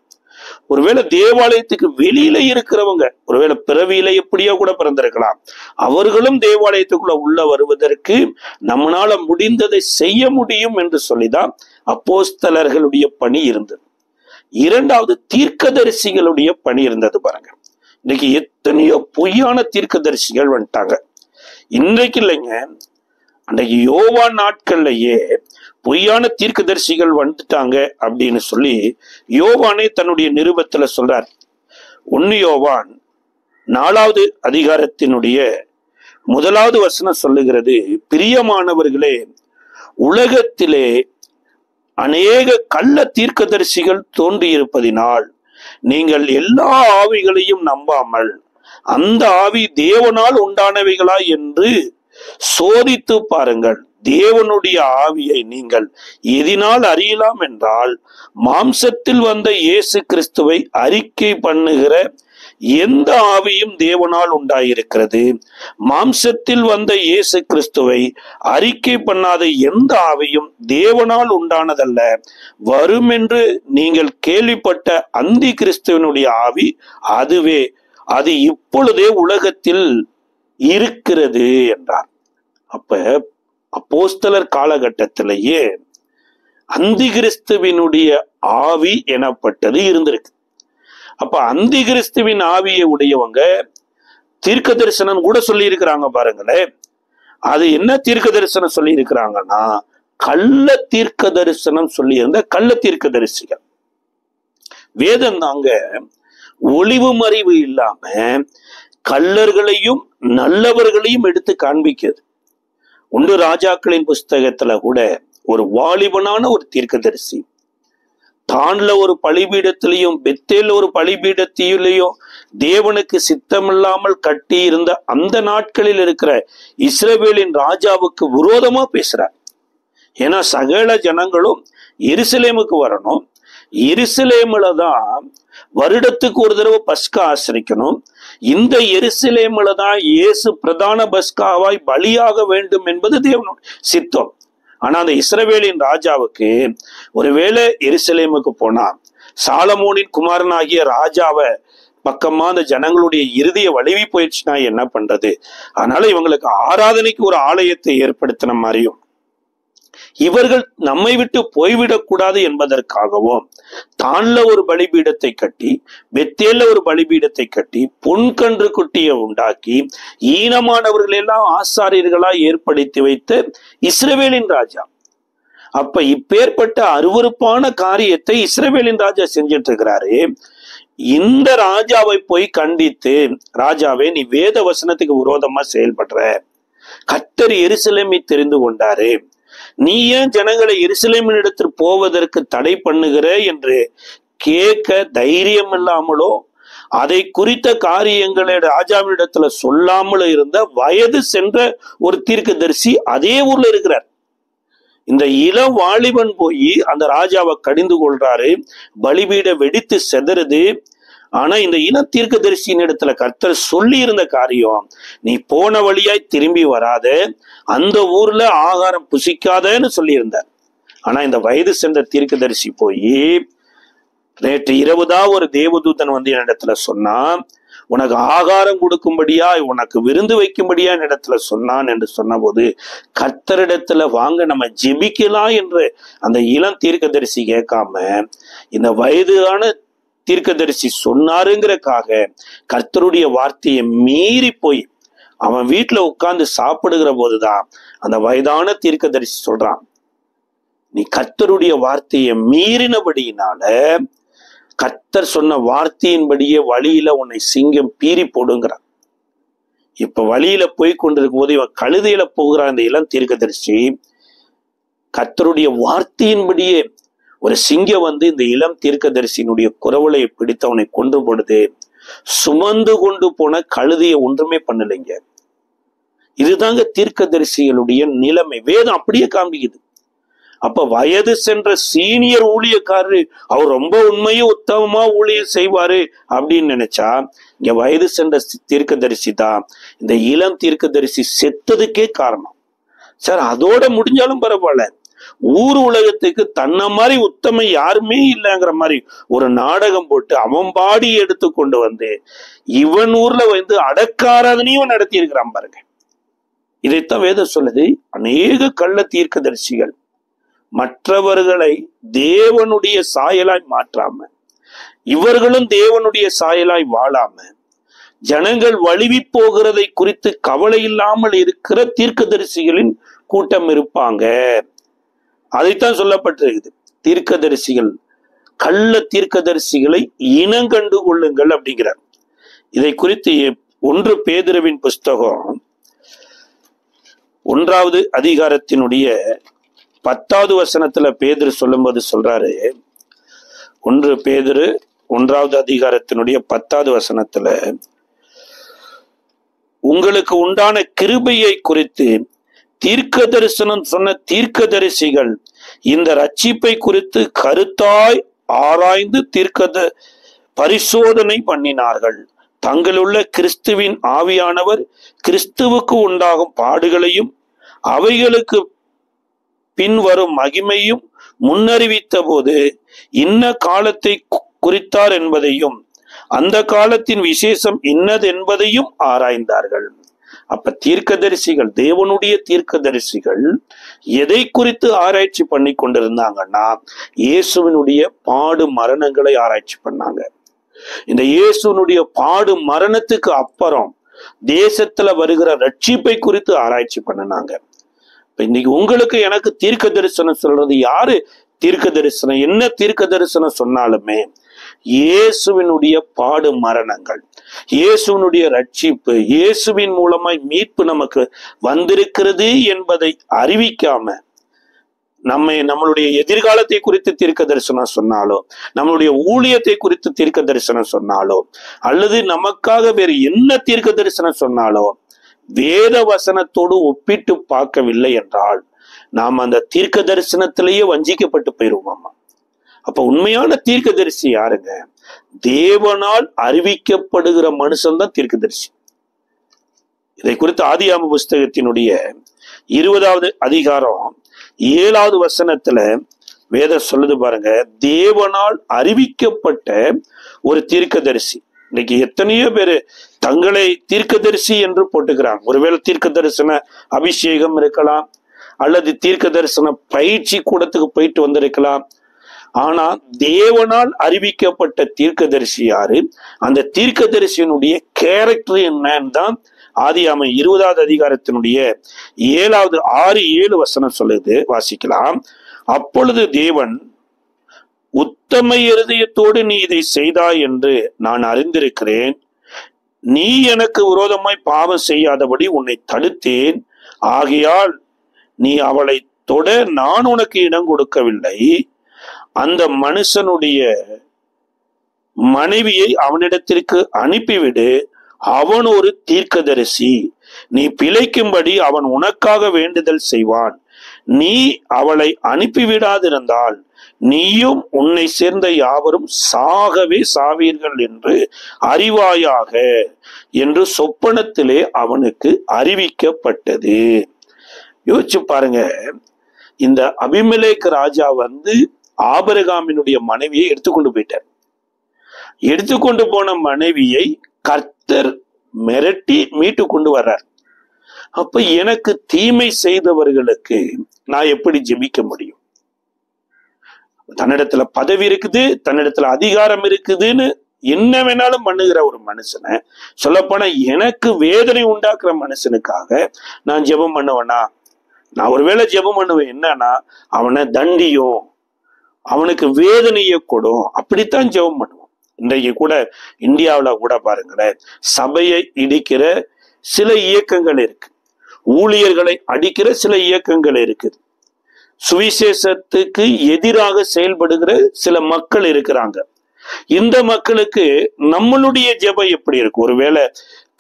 ஒருவேளை தேவாலயத்துக்கு வெளியில இருக்கிறவங்க ஒருவேளை பிறவியில எப்படியோ கூட பிறந்திருக்கலாம், அவர்களும் தேவாலயத்துக்குள்ள உள்ள வருவதற்கு நம்மளால முடிந்ததை செய்ய முடியும் என்று சொல்லிதான் அப்போஸ்தலர்களுடைய பணி இருந்தது. இரண்டாவது, தீர்க்கதரிசிகளுடைய பணி இருந்தது பாருங்க. இன்னைக்கு எத்தனையோ பொய்யான தீர்க்கதரிசிகள் வந்துட்டாங்க. இன்றைக்கு இல்லைங்க, அன்றைக்கு யோவான் நாட்கள்லயே பொய்யான தீர்க்கதரிசிகள் வந்துட்டாங்க அப்படின்னு சொல்லி யோவானே தன்னுடைய நிருபத்துல சொல்றார். 1 யோவான் 4வது அதிகாரத்தினுடைய 1வது வசனம் சொல்லுகிறது, பிரியமானவர்களே, உலகத்திலே அநேக கள்ள தீர்க்கதரிசிகள் தோன்றியிருப்பதினால் நீங்கள் எல்லா ஆவிகளையும் நம்பாமல் அந்த ஆவி தேவனால் உண்டானவைகளா என்று சோதித்து பாருங்கள். தேவனுடைய ஆவியை நீங்கள் எதினால் அறியலாம் என்றால், மாம்சத்தில் வந்த இயேசு கிறிஸ்துவை அறிக்கை பண்ணுகிற எந்த ஆவியும் தேவனால் உண்டாயிருக்கிறது, மாம்சத்தில் வந்த இயேசு கிறிஸ்துவை அறிக்கை பண்ணாத எந்த ஆவியும் தேவனால் உண்டானதல்ல. வரும் என்று நீங்கள் கேள்விப்பட்ட அந்தி கிறிஸ்துவனுடைய ஆவி அதுவே, அது இப்பொழுதே உலகத்தில் இருக்கிறது என்றார். அப்ப அப்போஸ்தலர் காலகட்டத்திலேயே அந்தி கிறிஸ்துவினுடைய ஆவி எனப்பட்டது இருந்திருக்கு. அப்ப அந்தி கிறிஸ்துவின் ஆவியை உடையவங்க தீர்க்க தரிசனம் கூட சொல்லி இருக்கிறாங்க பாருங்களேன். அது என்ன தீர்க்க தரிசனம் சொல்லி இருக்கிறாங்கன்னா, கள்ள தீர்க்க தரிசனம் சொல்லி இருந்த கள்ள தீர்க்க தரிசிகள். வேதம் தாங்க ஒளிவு மறைவு இல்லாம கள்ளர்களையும் நல்லவர்களையும் எடுத்து காண்பிக்கிறது. 1 ராஜாக்களின் புஸ்தகத்துல கூட ஒரு வாலிபனான ஒரு தீர்க்கதரிசி தான்ல ஒரு பலிபீடத்திலையும் பெத்தேல ஒரு பலிபீடத்திலையும் தேவனுக்கு சித்தமில்லாமல் கட்டி இருந்த அந்த நாட்களில் இருக்கிற இஸ்ரவேலின் ராஜாவுக்கு விரோதமா பேசுறார். ஏன்னா சகல ஜனங்களும் எருசலேமுக்கு வரணும், எருசலேமுல தான் வருடத்துக்கு ஒரு தடவை பஸ்கா ஆசரிக்கணும், இந்த எருசலேமுல தான் இயேசு பிரதான பஸ்காவாய் பலியாக வேண்டும் என்பது தேவனுடைய சித்தம். ஆனா அந்த இஸ்ரவேலின் ராஜாவுக்கு ஒருவேளை எருசலேமுக்கு போனா சாலமோனின் குமாரனாகிய ராஜாவை பக்கமா அந்த ஜனங்களுடைய இறுதிய வலிவி போயிடுச்சுன்னா என்ன பண்றது? அதனால இவங்களுக்கு ஆராதனைக்கு ஒரு ஆலயத்தை ஏற்படுத்தின மாதிரியும், இவர்கள் நம்மை விட்டு போய்விடக்கூடாது என்பதற்காகவும் தான்ல ஒரு பலிபீடத்தை கட்டி பெத்தேல்ல ஒரு பலிபீடத்தை கட்டி பொன்கன்று குட்டியை உண்டாக்கி ஈனமானவர்கள் எல்லாம் ஆசாரியர்களா ஏற்படுத்தி வைத்த இஸ்ரவேலின் ராஜா. அப்ப இப்பேற்பட்ட அருவருப்பான காரியத்தை இஸ்ரவேலின் ராஜா செஞ்சிட்டு இருக்கிறாரு. இந்த ராஜாவை போய் கண்டித்து, ராஜாவே நீ வேத வசனத்துக்கு விரோதமா செயல்படுற, கர்த்தர் எருசலேமை தெரிந்து கொண்டாரு, நீ ஏன் ஜனங்களை எருசலேமின் இடத்தில் போவதற்கு தடை பண்ணுகிற என்று கேட்க தைரியம் இல்லாமலோ அதை குறித்த காரியங்களை ராஜாவினிடத்துல சொல்லாமலோ இருந்த வயது சென்ற ஒரு தீர்க்கதரிசி அதே ஊர்ல இருக்கிறார். இந்த இளம் வாலிபன் போய் அந்த ராஜாவை கடிந்து கொள்றாரு, பலிபீட வெடித்து செதறுது. ஆனா இந்த இன தீர்க்கதரிசியின் இடத்துல கர்த்தர் சொல்லி இருந்த காரியம், நீ போன வழியாய் திரும்பி வராத, அந்த ஊர்ல ஆகாரம் புசிக்காதன்னு சொல்லி இருந்தார். ஆனா இந்த வயது சென்ற தீர்க்கதரிசி போய் நேற்று இரவுதான் ஒரு தேவதூதன் வந்து என் இடத்துல சொன்னான், உனக்கு ஆகாரம் கொடுக்கும்படியா உனக்கு விருந்து வைக்கும்படியா என் இடத்துல சொன்னான் என்று சொன்ன போது, கர்த்தரிடத்துல வாங்க நம்ம ஜெபிக்கலாம் என்று அந்த இளம் தீர்க்கதரிசி கேட்காம இந்த வயதான தீர்க்கதரிசி சொன்னாருங்கிறக்காக கர்த்தருடைய வார்த்தையை மீறி போய் அவன் வீட்டுல உட்கார்ந்து சாப்பிடுகிற போதுதான் அந்த வயதான தீர்க்கதரிசி சொல்றான், நீ கர்த்தருடைய வார்த்தையை மீறினபடியினால கர்த்தர் சொன்ன வார்த்தையின்படியே வழியில உன்னை சிங்கம் பீறி போடுங்கிறான். இப்ப வழியில போய் கொண்டிருக்கும் போது இவன் கழுதையில போகிறான். இந்த இளம் தீர்க்கதரிசி கர்த்தருடைய வார்த்தையின்படியே ஒரு சிங்கம் வந்து இந்த இளம் தீர்க்கதரிசியினுடைய குரவலையை பிடித்து அவனை கொன்று போடுது. சுமந்து கொண்டு போன கழுதையை ஒன்றுமே பண்ணலைங்க. இதுதாங்க தீர்க்கதரிசிகளுடைய நிலைமை. வேதம் அப்படியே காண்பிக்குது. அப்ப வயது சென்ற சீனியர் ஊழியக்காரரு அவர் ரொம்ப உண்மையும் உத்தமமா ஊழியம் செய்வாரு அப்படின்னு நினைச்சா, இங்க வயது சென்ற தீர்க்கதரிசி தான் இந்த இளம் தீர்க்கதரிசி செத்ததுக்கே காரணம். சார் அதோட முடிஞ்சாலும் பரவாயில்ல, ஊர் உலகத்துக்கு தன்னை மாதிரி உத்தம யாருமே இல்லைங்கிற மாதிரி ஒரு நாடகம் போட்டு அவன் பாடி எடுத்து கொண்டு வந்து இவன் ஊர்ல வந்து அடக்காராதனையும் நடத்தி இருக்கிறான் பாருங்க. இதைத்தான் வேதம் சொல்லுது. அநேக கள்ள தீர்க்கதரிசிகள் மற்றவர்களை தேவனுடைய சாயலாய் மாற்றாம, இவர்களும் தேவனுடைய சாயலாய் வாழாம, ஜனங்கள் வழுவி போகிறதை குறித்து கவலை இல்லாமல் இருக்கிற தீர்க்கதரிசிகளின் கூட்டம் இருப்பாங்க. அதைத்தான் சொல்லப்பட்டிருக்குது. தீர்க்கதரிசிகள், கள்ள தீர்க்கதரிசிகளை இனங்கண்டு கொள்ளுங்கள் அப்படிங்கிறார். இதை குறித்து 1 பேதுருவின் புஸ்தகம் 1வது அதிகாரத்தினுடைய 10வது வசனத்துல பேதுரு சொல்லும்போது சொல்றாரு, 1 பேதுரு 1வது அதிகாரத்தினுடைய 10வது வசனத்துல, உங்களுக்கு உண்டான கிருபையை குறித்து தீர்க்க தரிசனம் சொன்ன தீர்க்கதரிசிகள் இந்த ரட்சிப்பை குறித்து கருத்தாய் ஆராய்ந்து பரிசோதனை பண்ணினார்கள். தங்களுள்ள கிறிஸ்துவின் ஆவியானவர் கிறிஸ்துவுக்கு உண்டாகும் பாடுகளையும் அவைகளுக்கு பின்வரும் மகிமையும் முன்னறிவித்த போது இன்ன காலத்தை குறித்தார் என்பதையும் அந்த காலத்தின் விசேஷம் இன்னது என்பதையும் ஆராய்ந்தார்கள். அப்ப தீர்க்கதரிசிகள், தேவனுடைய தீர்க்கதரிசிகள் எதை குறித்து ஆராய்ச்சி பண்ணி கொண்டிருந்தாங்கன்னா, இயேசுவினுடைய பாடு மரணங்களை ஆராய்ச்சி பண்ணாங்க. இந்த இயேசுனுடைய பாடு மரணத்துக்கு அப்புறம் தேசத்துல வருகிற ரட்சிப்பை குறித்து ஆராய்ச்சி பண்ணினாங்க. இன்னைக்கு உங்களுக்கு எனக்கு தீர்க்க தரிசனம் சொல்றது யாரு? தீர்க்க தரிசனம் என்ன தீர்க்க தரிசனம் சொன்னாலுமே இயேசுவினுடைய பாடு மரணங்கள், இயேசுவினுடைய ரட்சிப்பு, இயேசுவின் மூலமாய் மீட்பு நமக்கு வந்திருக்கிறது என்பதை அறிவிக்காம நம்மளுடைய எதிர்காலத்தை குறித்து தீர்க்க தரிசனம் சொன்னாலோ, நம்மளுடைய ஊழியத்தை குறித்து தீர்க்க தரிசனம் சொன்னாலோ, அல்லது நமக்காக வேறு என்ன தீர்க்க தரிசனம் சொன்னாலோ வேத வசனத்தோடு ஒப்பிட்டு பார்க்கவில்லை என்றால் நாம் அந்த தீர்க்க தரிசனத்திலேயே வஞ்சிக்கப்பட்டு போயிருவோம். அப்ப உண்மையான தீர்க்கதரிசி யாருங்க? தேவனால் அறிவிக்கப்படுகிற மனுஷன் தான் தீர்க்கதரிசி. இதை குறித்து ஆதியாகம புஸ்தகத்தினுடைய 20வது அதிகாரம் 7வது வசனத்துல வேதம் சொல்லுது பாருங்க, தேவனால் அறிவிக்கப்பட்ட ஒரு தீர்க்கதரிசி. இன்னைக்கு எத்தனையோ பேரு தங்களை தீர்க்கதரிசி என்று போட்டுக்கிறாங்க. ஒருவேளை தீர்க்க தரிசன அபிஷேகம் இருக்கலாம், அல்லது தீர்க்க தரிசன பயிற்சி கூடத்துக்கு போயிட்டு வந்திருக்கலாம். ஆனா தேவனால் அறிவிக்கப்பட்ட தீர்க்கதரிசி யாரு? அந்த தீர்க்கதரிசியினுடைய கேரக்டர் என்னன்னு தான் ஆதியாகமம் 20வது அதிகாரத்தினுடைய 7வது 6-7 வசனம் சொல்லுது. வாசிக்கலாம். அப்பொழுது தேவன், உத்தம இருதயத்தோடு நீ இதை செய்தாய் என்று நான் அறிந்திருக்கிறேன். நீ எனக்கு விரோதமாய் பாவம் செய்யாதபடி உன்னை தடுத்தேன். ஆகையால் நீ அவளை தொட நான் உனக்கு இடம் கொடுக்கவில்லை. அந்த மனுஷனுடைய மனைவியை அவனிடத்திற்கு அனுப்பிவிடு, அவன் ஒரு தீர்க்கதரிசி, நீ பிழைக்கும்படி அவன் உனக்காக வேண்டுதல் செய்வான். நீ அவளை அனுப்பிவிடாதிருந்தால் நீயும் உன்னை சேர்ந்த யாவரும் சாகவே சாவீர்கள் என்று அறிவாயாக என்று சொப்பனத்திலே அவனுக்கு அறிவிக்கப்பட்டது. யோசிச்சு பாருங்க, இந்த அபிமெலேக்கு ராஜா ஆபிரகாமினுடைய மனைவியை எடுத்துக்கொண்டு போயிட்டார். எடுத்துக்கொண்டு போன மனைவியை கர்த்தர் மிரட்டி மீட்டு கொண்டு வர்றார். அப்ப எனக்கு தீமை செய்தவர்களுக்கு நான் எப்படி ஜெபிக்க முடியும்? தன்னிடத்துல பதவி இருக்குது, தன்னிடத்துல அதிகாரம் இருக்குதுன்னு என்ன வேணாலும் பண்ணுகிற ஒரு மனுஷனை, சொல்லப்போனா எனக்கு வேதனை உண்டாக்குற மனுஷனுக்காக நான் ஜெபம் பண்ணுவேனா? நான் ஒருவேளை ஜெபம் பண்ணுவேன், என்னன்னா அவனை தண்டியும், அவனுக்கு வேதனையை கொடும், அப்படித்தான் ஜெபம் பண்ணுவோம். இன்றைக்கு கூட இந்தியாவில் கூட பாருங்களேன், சபையை இடிக்கிற சில இயக்கங்கள் இருக்கு, ஊழியர்களை அடிக்கிற சில இயக்கங்கள் இருக்குது, சுவிசேஷத்துக்கு எதிராக செயல்படுகிற சில மக்கள் இருக்கிறாங்க. இந்த மக்களுக்கு நம்மளுடைய ஜெபம் எப்படி இருக்கு? ஒருவேளை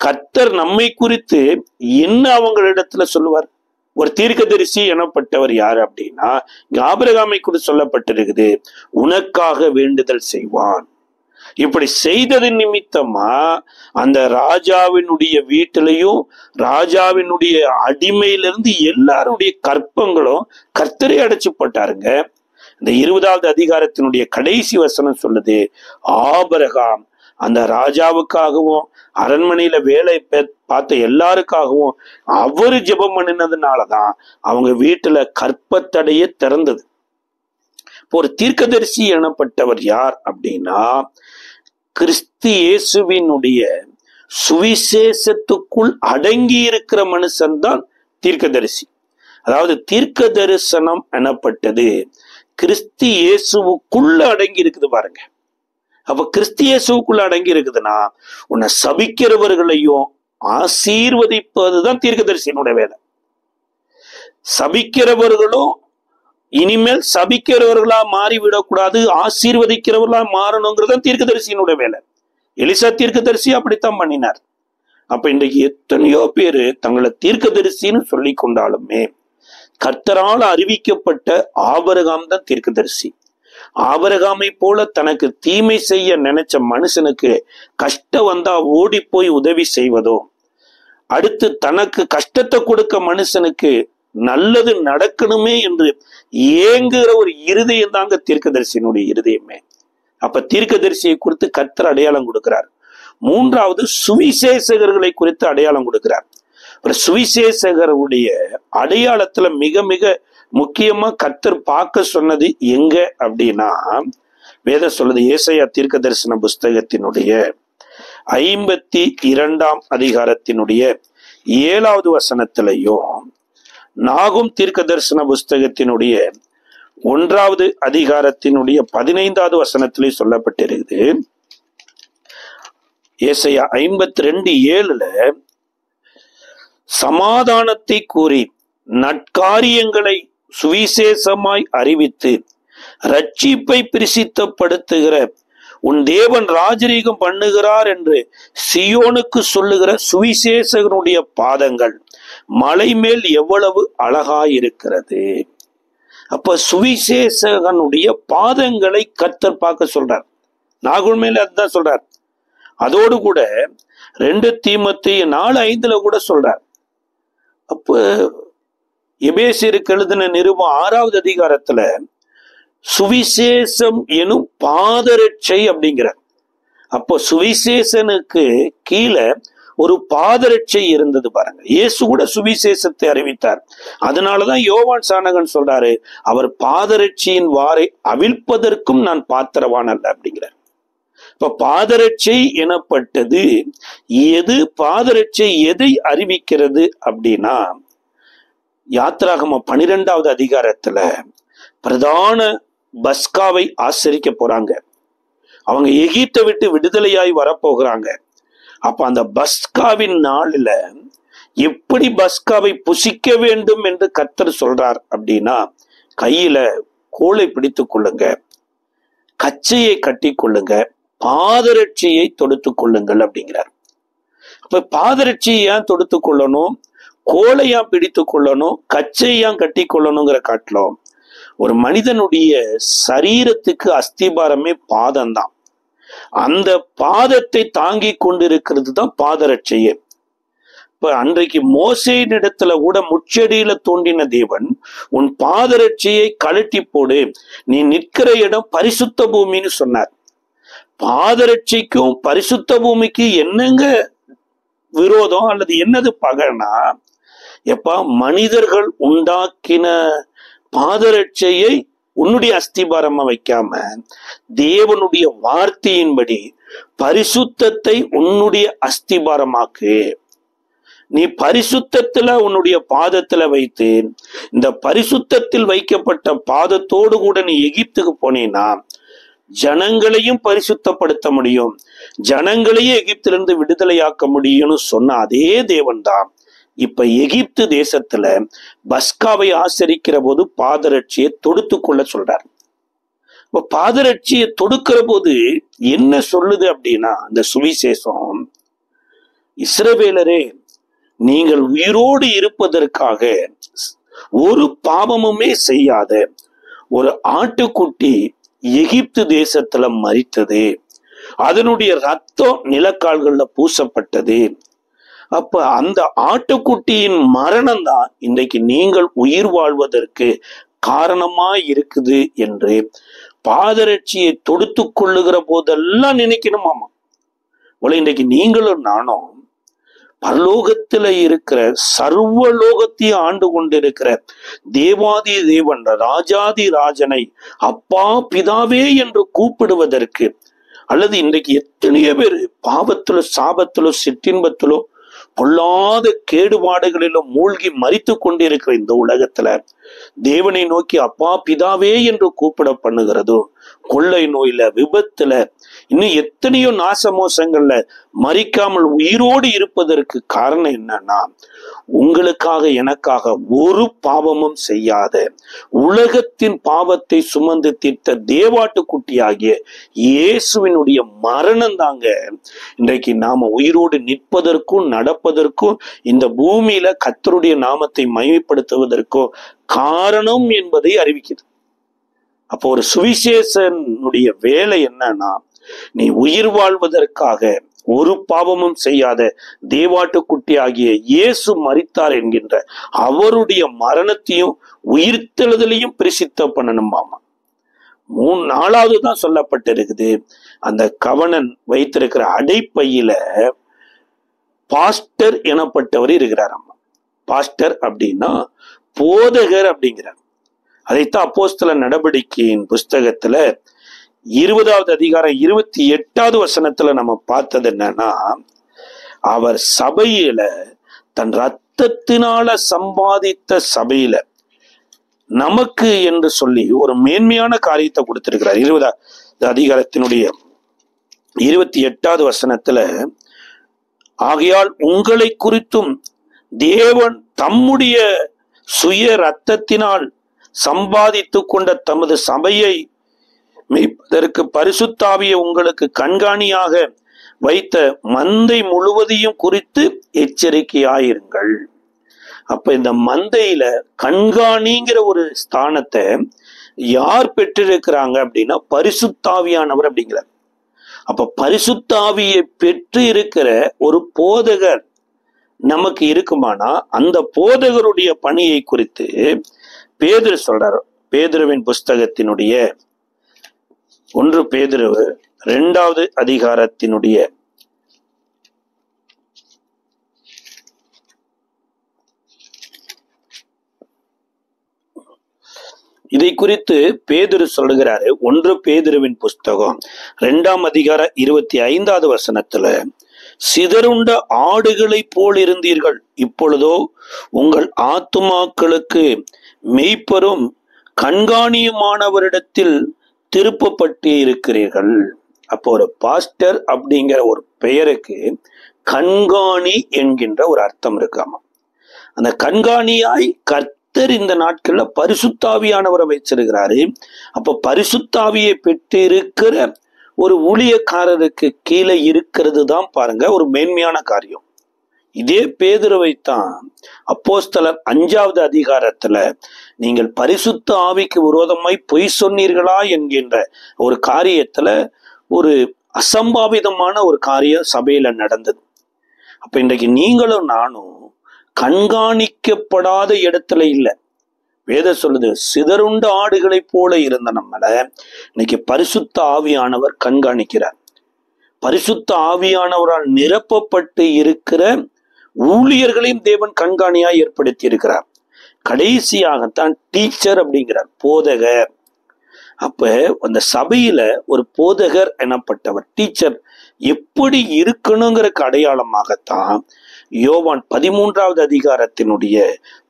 கர்த்தர் நம்மை குறித்து என்ன அவங்களிடத்துல சொல்லுவார்? ஒரு தீர்க்கதரிசி எனப்பட்டவர் யாரு அப்படின்னா, ஆபிரகாமை குறித்து சொல்லப்பட்டிருக்குது, உனக்காக வேண்டுதல் செய்வான். இப்படி செய்தது நிமித்தமா அந்த ராஜாவினுடைய வீட்டிலையும் ராஜாவினுடைய அடிமையிலிருந்து எல்லாருடைய கற்பங்களும் கர்த்தரை அடைச்சு போட்டாருங்க. இந்த 20வது அதிகாரத்தினுடைய கடைசி வசனம் சொல்லுது, ஆபிரகாம் அந்த ராஜாவுக்காகவும் அரண்மனையில வேலை பார்த்த எல்லாருக்காகவும் அவரு ஜெபம் பண்ணினதுனாலதான் அவங்க வீட்டுல கற்பத்தடைய திறந்தது. ஒரு தீர்க்கதரிசி எனப்பட்டவர் யார் அப்படின்னா, கிறிஸ்து இயேசுவினுடைய சுவிசேஷத்துக்குள் அடங்கி இருக்கிற மனுஷன்தான் தீர்க்கதரிசி. அதாவது தீர்க்க தரிசனம் எனப்பட்டது கிறிஸ்து இயேசுவுக்குள்ள அடங்கி இருக்குது பாருங்க. அப்ப கிறிஸ்து இயேசுவுக்குள்ள அடங்கி இருக்குதுன்னா உன்னை சபிக்கிறவர்களையும் ஆசீர்வதிப்பதுதான் தீர்க்கதரிசியினுடைய வேலை. சபிக்கிறவர்களும் இனிமேல் சபிக்கிறவர்களா மாறிவிடக்கூடாது, ஆசீர்வதிக்கிறவர்களா மாறணுங்கிறத தீர்க்கதரிசியினுடைய வேலை. எலிசா தீர்க்கதரிசி அப்படித்தான் பண்ணினார். அப்ப இன்றைக்கு எத்தனையோ பேரு தங்களை தீர்க்கதரிசின்னு சொல்லி கொண்டாலுமே கர்த்தரால் அறிவிக்கப்பட்ட ஆபிரகாம் தான் தீர்க்கதரிசி. ஆபிரகாமை போல தனக்கு தீமை செய்ய நினைச்ச மனுஷனுக்கு கஷ்டம் வந்தா ஓடி போய் உதவி செய்வதோ, அடுத்து தனக்கு கஷ்டத்தை கொடுக்க மனுஷனுக்கு நல்லது நடக்கணுமே என்று ஏங்குகிற ஒரு இருதயம் தாங்க தீர்க்கதரிசியினுடைய இருதயமே. அப்ப தீர்க்கதரிசியை குறித்து கர்த்தர் அடையாளம் கொடுக்கிறார். 3வது சுவிசேஷகர்களை குறித்து அடையாளம் கொடுக்கிறார். ஒரு சுவிசேஷகருடைய அடையாளத்துல மிக மிக முக்கியமா கர்த்தர் பார்க்க சொன்னது எங்க அப்படின்னா, வேதம் சொல்லுது ஏசாயா தீர்க்க தரிசன புஸ்தகத்தினுடைய 52ஆம் அதிகாரத்தினுடைய 7வது வசனத்திலையும், நாகும் தீர்க்க தரிசன புஸ்தகத்தினுடைய 1வது அதிகாரத்தினுடைய 15வது வசனத்திலே சொல்லப்பட்டிருக்குது. ஏசாயா 52:7 சமாதானத்தை கூறி நற்காரியங்களை சுவிசேஷமாய் அறிவித்து ரட்சிப்பை பிரசித்தப்படுத்துகிற உன் தேவன் ராஜரீகம் பண்ணுகிறார் என்று சியோனுக்கு சொல்லுகிற சுவிசேஷகனுடைய பாதங்கள் மலை மேல் எவ்வளவு அழகாயிருக்கிறது. அப்ப சுவிசேஷகனுடைய பாதங்களை கர்த்தர் பார்க்க சொல்றார். நாகுல் மேல அதுதான் சொல்றார். அதோடு கூட 2 தீமோத்தேயு 4:5 கூட சொல்றார். அப்ப எபேசியருக்கு எழுதின நிருபம் 6வது அதிகாரத்துல சுவிசேஷம் எனும் பாதரட்சை அப்படிங்கிறார். அப்போ சுவிசேஷனுக்கு கீழே ஒரு பாதரட்சை இருந்தது பாருங்க. இயேசு கூட சுவிசேஷத்தை அறிவித்தார். அதனாலதான் யோவான் சானகன் சொல்றாரு, அவர் பாதரட்சியின் வாரை அவிழ்ப்பதற்கும் நான் பாத்திரவான் அல்ல அப்படிங்கிறார். இப்ப பாதரட்சை எனப்பட்டது எது? பாதரட்சை எதை அறிவிக்கிறது அப்படின்னா, யாத்திராகமம் 12வது அதிகாரத்துல பிரதான பஸ்காவை ஆசரிக்க போறாங்க. அவங்க எகிப்தை விட்டு விடுதலையாய் வரப்போகிறாங்க. அப்ப அந்த பஸ்காவின் நாளில எப்படி பஸ்காவை புசிக்க வேண்டும் என்று கர்த்தர் சொல்றார் அப்படின்னா, கையில கோலை பிடித்து கொள்ளுங்க, கச்சையை கட்டி கொள்ளுங்க, பாதரட்சியை தொடுத்துக் கொள்ளுங்கள் அப்படிங்கிறார். அப்ப பாதரட்சியை ஏன் தொடுத்து கொள்ளணும், கோலையா பிடித்து கொள்ளணும், கச்சையா கட்டி கொள்ளணுங்கிற காட்டிலும் ஒரு மனிதனுடைய சரீரத்துக்கு அஸ்திபாரமே பாதம்தான். அந்த பாதத்தை தாங்கி கொண்டிருக்கிறது தான் பாதரட்சையே. இப்ப அன்றைக்கு மோசேயின் இடத்துல கூட முச்செடியில தோன்றின தேவன், உன் பாதரட்சியை கழட்டி போடு, நீ நிற்கிற இடம் பரிசுத்த பூமின்னு சொன்னார். பாதரட்சிக்கும் பரிசுத்த பூமிக்கு என்னங்க விரோதம் அல்லது என்னது பகைனா, எப்பா மனிதர்கள் உண்டாக்கின பாதரட்சையை உன்னுடைய அஸ்திபாரமா வைக்காம தேவனுடைய வார்த்தையின்படி பரிசுத்தத்தை உன்னுடைய அஸ்திபாரமாக்கு. நீ பரிசுத்தத்துல உன்னுடைய பாதத்துல வைத்து இந்த பரிசுத்தத்தில் வைக்கப்பட்ட பாதத்தோடு கூட நீ எகிப்துக்கு போனீன்னா ஜனங்களையும் பரிசுத்தப்படுத்த முடியும், ஜனங்களையும் எகிப்திலிருந்து விடுதலையாக்க முடியும்னு சொன்ன அதே தேவன் தான் இப்ப எகிப்து தேசத்துல பஸ்காவை ஆசரிக்கிற போது பாதரட்சியை தொடுத்து கொள்ள சொல்றார். இப்ப பாதரட்சியை தொடுக்கிற போது என்ன சொல்லுது அப்படின்னா, இந்த சுவிசேஷம், இஸ்ரவேலரே நீங்கள் உயிரோடு இருப்பதற்காக ஒரு பாவமுமே செய்யாத ஒரு ஆட்டுக்குட்டி எகிப்து தேசத்துல மரித்தது, அதனுடைய ரத்தம் நிலக்கால்கள்ல பூசப்பட்டது. அப்ப அந்த ஆட்டுக்குட்டியின் மரணம் தான் இன்றைக்கு நீங்கள் உயிர் வாழ்வதற்கு காரணமா இருக்குது என்று பாதரட்சியை தொடுத்து கொள்ளுகிற போதெல்லாம் நினைக்கணுமாமா. இன்றைக்கு நீங்களும் நானும் பரலோகத்துல இருக்கிற சர்வலோகத்தையும் ஆண்டு கொண்டிருக்கிற தேவாதி தேவன் ராஜாதி ராஜனை அப்பா பிதாவே என்று கூப்பிடுவதற்கு, அல்லது இன்றைக்கு எத்தனையோ பேர் பாவத்திலோ சாபத்திலோ சிற்றின்பத்திலோ பொல்லாத கேடுபாடுகளிலும் மூழ்கி மரித்து கொண்டிருக்கிற இந்த உலகத்துல தேவனை நோக்கி அப்பா பிதாவே என்று கூப்பிட பண்ணுகிறதோ, கொள்ளை நோயில விபத்துல இன்னும் எத்தனையோ நாசமோசங்கள்ல மரிக்காமல் உயிரோடு இருப்பதற்கு காரணம் என்னன்னா, உங்களுக்காக எனக்காக ஒரு பாவமும் செய்யாத உலகத்தின் பாவத்தை சுமந்து தீர்த்த தேவாட்டுக்குட்டியாகிய இயேசுவினுடைய மரணம் தாங்க இன்றைக்கு நாம உயிரோடு நிற்பதற்கும் நடப்பதற்கும் இந்த பூமியில கர்த்தருடைய நாமத்தை மகிமைப்படுத்துவதற்கும் காரணம் என்பதை அறிவிக்கிறது. அப்போ ஒரு சுவிசேஷனுடைய வேலை என்னன்னா, நீ உயிர் வாழ்வதற்காக ஒரு பாவமும் செய்யாத தேவாட்டுக்குட்டி ஆகிய இயேசு மரித்தார் என்கின்ற அவருடைய மரணத்தையும் உயிர்த்தெழுதலையும் பிரசித்த பண்ணணுமாமா. 4வது தான் சொல்லப்பட்டிருக்குது. அந்த கவனன் வைத்திருக்கிற அடைப்பையில பாஸ்டர் எனப்பட்டவர் இருக்கிறாராமா. பாஸ்டர் அப்படின்னா போதகர் அப்படிங்கிறார். அதைத்தான் அப்போஸ்தலர் நடவடிக்கையின் புஸ்தகத்துல 20வது அதிகாரம் 28வது வசனத்துல நம்ம பார்த்தது என்னன்னா, அவர் சபையில தன் ரத்தத்தினால சம்பாதித்த சபையில நமக்கு என்று சொல்லி ஒரு மேன்மையான காரியத்தை கொடுத்திருக்கிறார். 20வது அதிகாரத்தினுடைய 28வது வசனத்துல, ஆகையால் உங்களை குறித்தும் தேவன் தம்முடைய சுய ரத்தத்தினால் சம்பாதித்து கொண்ட தமது சபையை மேய்ப்பதற்கு பரிசுத்தாவியை உங்களுக்கு கண்காணியாக வைத்த மந்தை முழுவதையும் குறித்து எச்சரிக்கையாயிருங்கள். அப்ப இந்த மந்தையில கண்காணிங்கிற ஒரு ஸ்தானத்தை யார் பெற்றிருக்கிறாங்க அப்படின்னா பரிசுத்தாவியானவர் அப்படிங்கிறார். அப்ப பரிசுத்தாவியை பெற்று இருக்கிற ஒரு போதகர் நமக்கு இருக்குமானா அந்த போதகருடைய பணியை குறித்து பேதுரு சொல்றார். பேதுருவின் புஸ்தகத்தினுடைய 1 பேதுரு 2வது அதிகாரத்தினுடைய 1 குறித்து பேதுரு சொல்லுகிறாரு. 1 பேதுருவின் புஸ்தகம் 2ஆம் அதிகாரம் 25வது வசனத்துல, சிதறுண்ட ஆடுகளை போல் இருந்தீர்கள், இப்பொழுதோ உங்கள் ஆத்துமாக்களுக்கு மெய்ப்பரும் கண்காணியுமானவரிடத்தில் திருப்பப்பட்டு இருக்கிறீர்கள். அப்போ ஒரு பாஸ்டர் அப்படிங்கிற ஒரு பெயருக்கு கண்காணி என்கின்ற ஒரு அர்த்தம் இருக்காமா. அந்த கண்காணியாய் கர்த்தர் இந்த நாட்கள்ல பரிசுத்தாவியானவரை வச்சிருக்கிறாரு. அப்ப பரிசுத்தாவியை பெற்று இருக்கிற ஒரு ஊழியக்காரருக்கு கீழே இருக்கிறது தான் பாருங்க ஒரு மேன்மையான காரியம். இதே பேதுருவைத்தான் அப்போஸ்தலர் 5வது அதிகாரத்துல நீங்கள் பரிசுத்த ஆவிக்கு விரோதமாய் பொய் சொன்னீர்களா என்கின்ற ஒரு காரியத்துல ஒரு அசம்பாவிதமான ஒரு காரியம் சபையில நடந்தது. அப்ப இன்றைக்கு நீங்களும் நானும் கண்காணிக்கப்படாத இடத்துல இல்லை. வேதம் சொல்லுது, சிதறுண்ட ஆடுகளை போல இருந்த நம்மள இன்னைக்கு பரிசுத்த ஆவியானவர் கண்காணிக்கிறார். பரிசுத்த ஆவியானவரால் நிரப்பப்பட்டு இருக்கிற ஊழியர்களையும் தேவன் கண்காணியாய் ஏற்படுத்தி இருக்கிறார். கடைசியாகத்தான் டீச்சர் அப்படிங்கிறார், போதகர். அப்ப அந்த சபையில ஒரு போதகர் எனப்பட்டவர், டீச்சர் எப்படி இருக்கணுங்கிறக்கு அடையாளமாகத்தான் யோவான் 13வது அதிகாரத்தினுடைய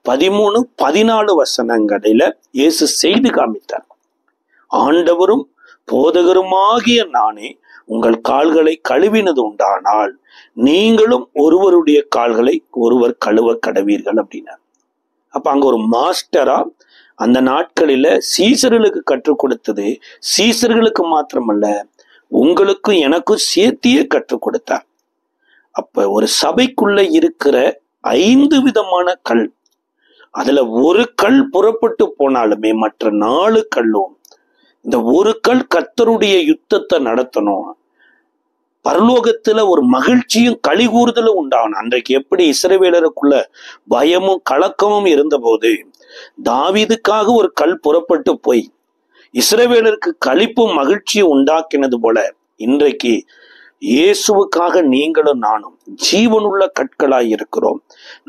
13-14 வசனங்களில இயேசு செய்து காமித்தார். ஆண்டவரும் போதகருமாகிய நானே உங்கள் கால்களை கழுவினது உண்டானால் நீங்களும் ஒருவருடைய கால்களை ஒருவர் கழுவ கடவீர்கள் அப்படின்னார். அப்ப அங்க ஒரு மாஸ்டரா அந்த நாட்களில சீசர்களுக்கு கற்றுக் கொடுத்தது சீசர்களுக்கு மாத்திரமல்ல, உங்களுக்கும் எனக்கும் சேர்த்தியே கற்றுக் கொடுத்தார். அப்ப ஒரு சபைக்குள்ள இருக்கிற 5 விதமான கல், அதுல ஒரு கல் புறப்பட்டு போனாலுமே மற்ற 4 கல்லும், இந்த ஒரு கல் கர்த்தருடைய யுத்தத்தை நடத்தணும், பரலோகத்துல ஒரு மகிழ்ச்சியும் களிகூறுதலும் உண்டாகணும். அன்றைக்கு எப்படி இஸ்ரவேலருக்குள்ள பயமும் கலக்கமும் இருந்த போது தாவீதுக்காக ஒரு கல் புறப்பட்டு போய் இஸ்ரவேலருக்கு களிப்பும் மகிழ்ச்சியும் உண்டாக்கினது போல இன்றைக்கு இயேசுவுக்காக நீங்களும் நானும் ஜீவனுள்ள கற்களாய் இருக்கிறோம்.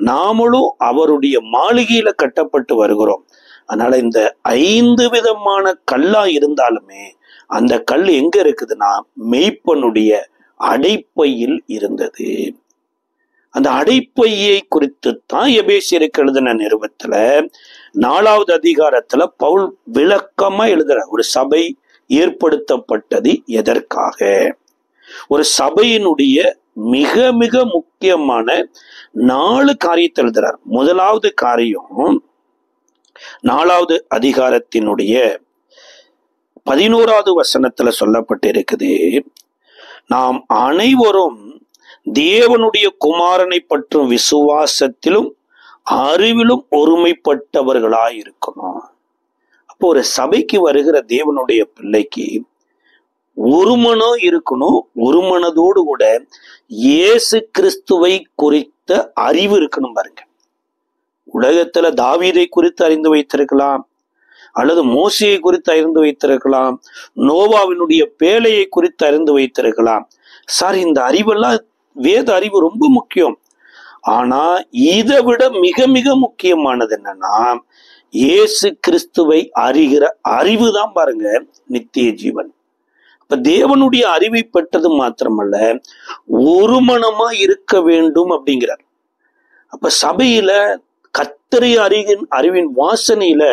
நாமளும் அவருடைய மாளிகையில கட்டப்பட்டு வருகிறோம். அதனால இந்த 5 விதமான கல்லா இருந்தாலுமே அந்த கல் எங்க இருக்குதுன்னா மெய்ப்பனுடைய அடைப்பையில் இருந்தது. அந்த அடைப்பையை குறித்து தான் எபேசியருக்கு எழுதின நிருபத்துல 4வது அதிகாரத்துல பவுல் விளக்கமா எழுதுற, ஒரு சபை ஏற்படுத்தப்பட்டது எதற்காக, ஒரு சபையினுடைய மிக மிக முக்கியமான 4 காரியத்தை எழுதுறார். முதலாவது காரியம் 4வது அதிகாரத்தினுடைய 11வது வசனத்துல சொல்லப்பட்டு இருக்குது, நாம் அனைவரும் தேவனுடைய குமாரனை பற்றும் விசுவாசத்திலும் அறிவிலும் ஒருமைப்பட்டவர்களாய் இருக்கணும். அப்போ ஒரு சபைக்கு வருகிற தேவனுடைய பிள்ளைக்கு ஒரு மனம் இருக்கணும். ஒரு மனதோடு கூட இயேசு கிறிஸ்துவை குறித்த அறிவு இருக்கணும். பாருங்க, உலகத்துல தாவீதை குறித்து அறிந்து வைத்திருக்கலாம், அல்லது மோசையை குறித்து அறிந்து வைத்திருக்கலாம், நோவாவினுடைய பேழையை குறித்து அறிந்து வைத்திருக்கலாம். சார், இந்த அறிவெல்லாம் வேத அறிவு ரொம்ப முக்கியம். ஆனா இதை விட மிக மிக முக்கியமானது என்னன்னா இயேசு கிறிஸ்துவை அறிகிற அறிவு தான் பாருங்க நித்திய ஜீவன். அப்ப தேவனுடைய அறிவை பெற்றது மாத்திரமல்ல, ஒரு மனமா இருக்க வேண்டும் அப்படிங்கிறார். அப்ப சபையில கர்த்தரை அறிவின் வாசனையில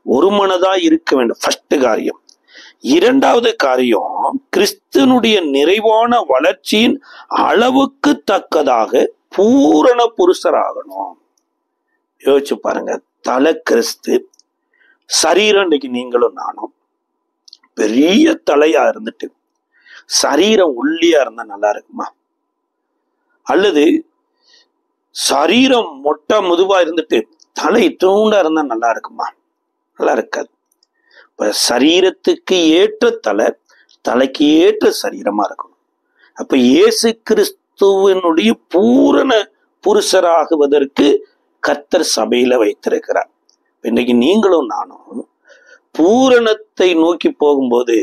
ஒரு மனதா இருக்க வேண்டும், ஃபர்ஸ்ட் காரியம். 2வது காரியம், கிறிஸ்துனுடைய நிறைவான வளர்ச்சியின் அளவுக்கு தக்கதாக பூரண புருஷராகணும். யோசிச்சு பாருங்க, தலை கிறிஸ்து, சரீரம் இன்னைக்கு நீங்களும் நானும் பெரிய தலையா இருந்துட்டு சரீரம் ஒல்லியா இருந்தா நல்லா இருக்குமா? அல்லது சரீரம் மொட்டை முதுவா இருந்துட்டு தலை தூண்டா இருந்தா நல்லா இருக்குமா? நல்லா இருக்காது. இப்ப சரீரத்துக்கு ஏற்ற தலை, தலைக்கு ஏற்ற சரீரமா இருக்கணும். அப்ப இயேசு கிறிஸ்துவனுடைய பூரண புருஷராகுவதற்கு கர்த்தர் சபையில வைத்திருக்கிறார். இன்னைக்கு நீங்களும் நானும் பூரணத்தை நோக்கி போகும்போது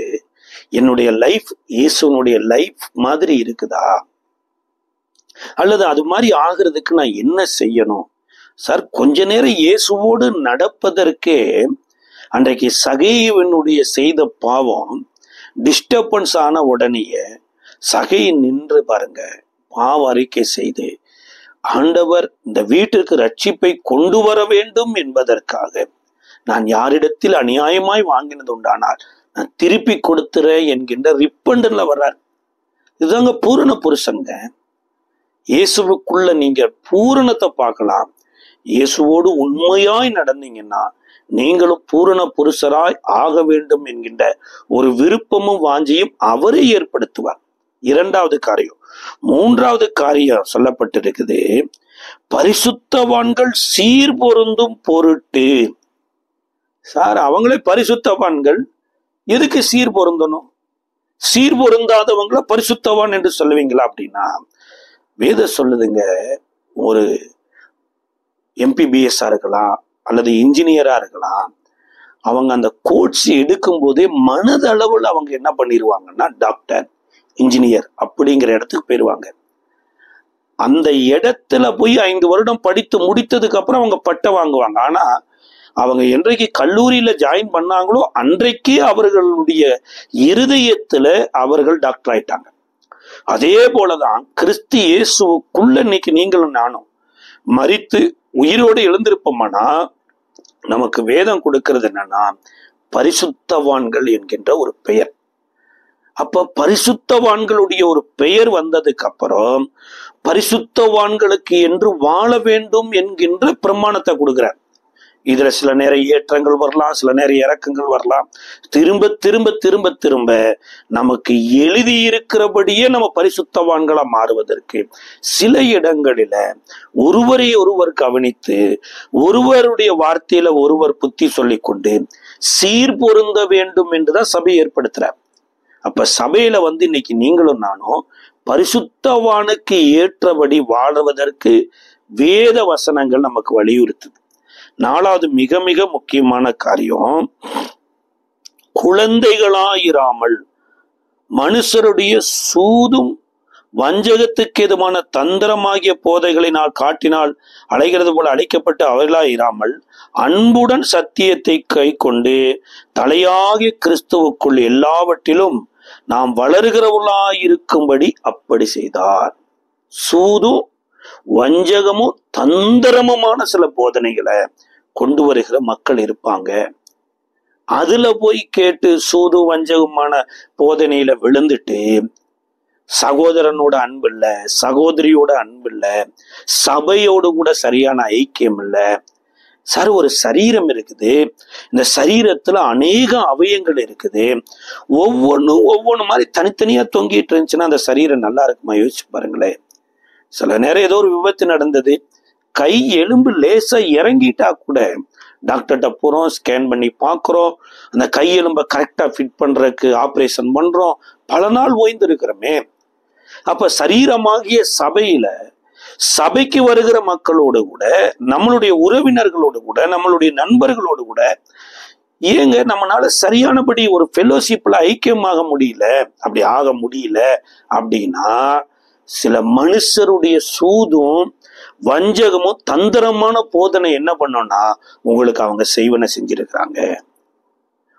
என்னுடைய லைஃப் இயேசுனுடைய லைஃப் மாதிரி இருக்குதா, அல்லது அது மாதிரி ஆகிறதுக்கு நான் என்ன செய்யணும்? சார், கொஞ்ச நேரம் இயேசுவோடு நடப்பதற்கே அன்றைக்கு சகேயுவினுடைய செய்த பாவம் டிஸ்டர்பன்ஸ் ஆன உடனேயே சகை நின்று பாருங்க பாவ அறிக்கை செய்து ஆண்டவர் இந்த வீட்டிற்கு ரட்சிப்பை கொண்டு வர வேண்டும் என்பதற்காக நான் யாரிடத்தில் அநியாயமாய் வாங்கினது உண்டானால் நான் திருப்பி கொடுத்துறேன் என்கின்ற ரிப்பண்டன்ல வர்றார். இதுதாங்க பூரண புருஷங்க. இயேசுவுக்குள்ள நீங்க பூரணத்தை பார்க்கலாம். இயேசுவோடு உண்மையாய் நடந்தீங்கன்னா நீங்களும் பூரண புருஷராய் ஆக வேண்டும் என்கின்ற ஒரு விருப்பமும் வாஞ்சியும் அவரே ஏற்படுத்துவார். இரண்டாவது காரியம். மூன்றாவது காரியம் சொல்லப்பட்டிருக்குது, பரிசுத்தவான்கள் சீர்பொருந்தும் பொருட்டு. சார், அவங்களே பரிசுத்தவான்கள், எதுக்கு சீர் பொருந்தணும்? சீர் பொருந்தாதவங்களை பரிசுத்தவான் என்று சொல்லுவீங்களா அப்படின்னா, வேதம் சொல்லுதுங்க, ஒரு MPBS இருக்கலாம் அல்லது இன்ஜினியரா இருக்கலாம், அவங்க அந்த கோர்ஸ் எடுக்கும் போதே மனதளவில் அவங்க என்ன பண்ணிடுவாங்கன்னா டாக்டர், இன்ஜினியர் அப்படிங்கிற இடத்துக்கு போயிடுவாங்க. அந்த இடத்துல போய் 5 வருடம் படித்து முடித்ததுக்கு அப்புறம் அவங்க பட்டம் வாங்குவாங்க. ஆனா அவங்க என்றைக்கு கல்லூரியில ஜாயின் பண்ணாங்களோ அன்றைக்கே அவர்களுடைய இருதயத்துல அவர்கள் டாக்டர் ஆயிட்டாங்க. அதே போலதான் கிறிஸ்து இயேசுக்குள்ள இன்னைக்கு நீங்களும் நானும் மரித்து உயிரோடு எழுந்திருப்போம்னா நமக்கு வேதம் கொடுக்கிறது என்னன்னா பரிசுத்தவான்கள் என்கின்ற ஒரு பெயர். அப்ப பரிசுத்தவான்களுடைய ஒரு பெயர் வந்ததுக்கு அப்புறம் பரிசுத்தவான்களுக்கு என்று வாழ வேண்டும் என்கின்ற பிரமாணத்தை கொடுக்கிறார். இதுல சில நேரம் ஏற்றங்கள் வரலாம், சில நேரம் இறக்கங்கள் வரலாம். திரும்ப திரும்ப திரும்ப திரும்ப நமக்கு எழுதி இருக்கிறபடியே நம்ம பரிசுத்தவான்களா மாறுவதற்கு சில இடங்களில ஒருவரை ஒருவர் கவனித்து ஒருவருடைய வார்த்தையில ஒருவர் புத்தி சொல்லிக் கொண்டு சீர் பொருந்த வேண்டும் என்றுதான் சபை ஏற்படுத்துறார். அப்ப சபையில இன்னைக்கு நீங்களும் நானும் பரிசுத்தவானுக்கு ஏற்றபடி வாழ்வதற்கு வேத வசனங்கள் நமக்கு வலியுறுத்துது. நாலாவது மிக மிக முக்கியமான காரியம், குழந்தைகளாயிராமல் மனுஷருடைய சூதும் வஞ்சகத்துக்கு எதுமான தந்திரமாகிய போதைகளை நான் காட்டினால் அலைகிறது போல அழைக்கப்பட்டு அவர்களாயிராமல் அன்புடன் சத்தியத்தை கை கொண்டு தலையாகிய கிறிஸ்துவுக்குள் எல்லாவற்றிலும் நாம் வளர்கிறவர்களாயிருக்கும்படி அப்படி செய்தார். சூதும் வஞ்சகமும் தந்திரமுமான சில போதனைகளை கொண்டு வருகிற மக்கள் இருப்பாங்க. அதுல போய் கேட்டு சூது வஞ்சகமான போதனையில விழுந்துட்டு சகோதரனோட அன்பு இல்ல, சகோதரியோட அன்பு இல்ல, சபையோடு கூட சரியான ஐக்கியம் இல்ல. சார், ஒரு சரீரம் இருக்குது, இந்த சரீரத்துல அநேக அவயங்கள் இருக்குது, ஒவ்வொன்னு மாதிரி தனித்தனியா தொங்கிட்டு இருந்துச்சுன்னா அந்த சரீரம் நல்லா இருக்குமா? யோசிச்சு பாருங்களேன். சில நேரம் ஏதோ ஒரு விபத்து நடந்தது, கை எலும்பு லேசா இறங்கிட்டா கூட டாக்டர்கிட்ட போறோம், ஸ்கேன் பண்ணி பார்க்கிறோம், அந்த கை எலும்பை கரெக்டா ஃபிட் பண்றதுக்கு ஆப்ரேஷன் பண்றோம், பல நாள் ஓய்ந்து இருக்கிறோமே. அப்ப சரீரமாகிய சபையில சபைக்கு வருகிற மக்களோடு கூட, நம்மளுடைய உறவினர்களோடு கூட, நம்மளுடைய நண்பர்களோடு கூட ஏங்க நம்மளால சரியானபடி ஒரு ஃபெலோஷிப்ல ஐக்கியமாக முடியல, அப்படி ஆக முடியல அப்படின்னா சில மனுஷருடைய சூதும் வஞ்சகமும் தந்திரமான போதனை என்ன பண்ணோம்னா உங்களுக்கு அவங்க செய்வன செஞ்சிருக்கிறாங்க.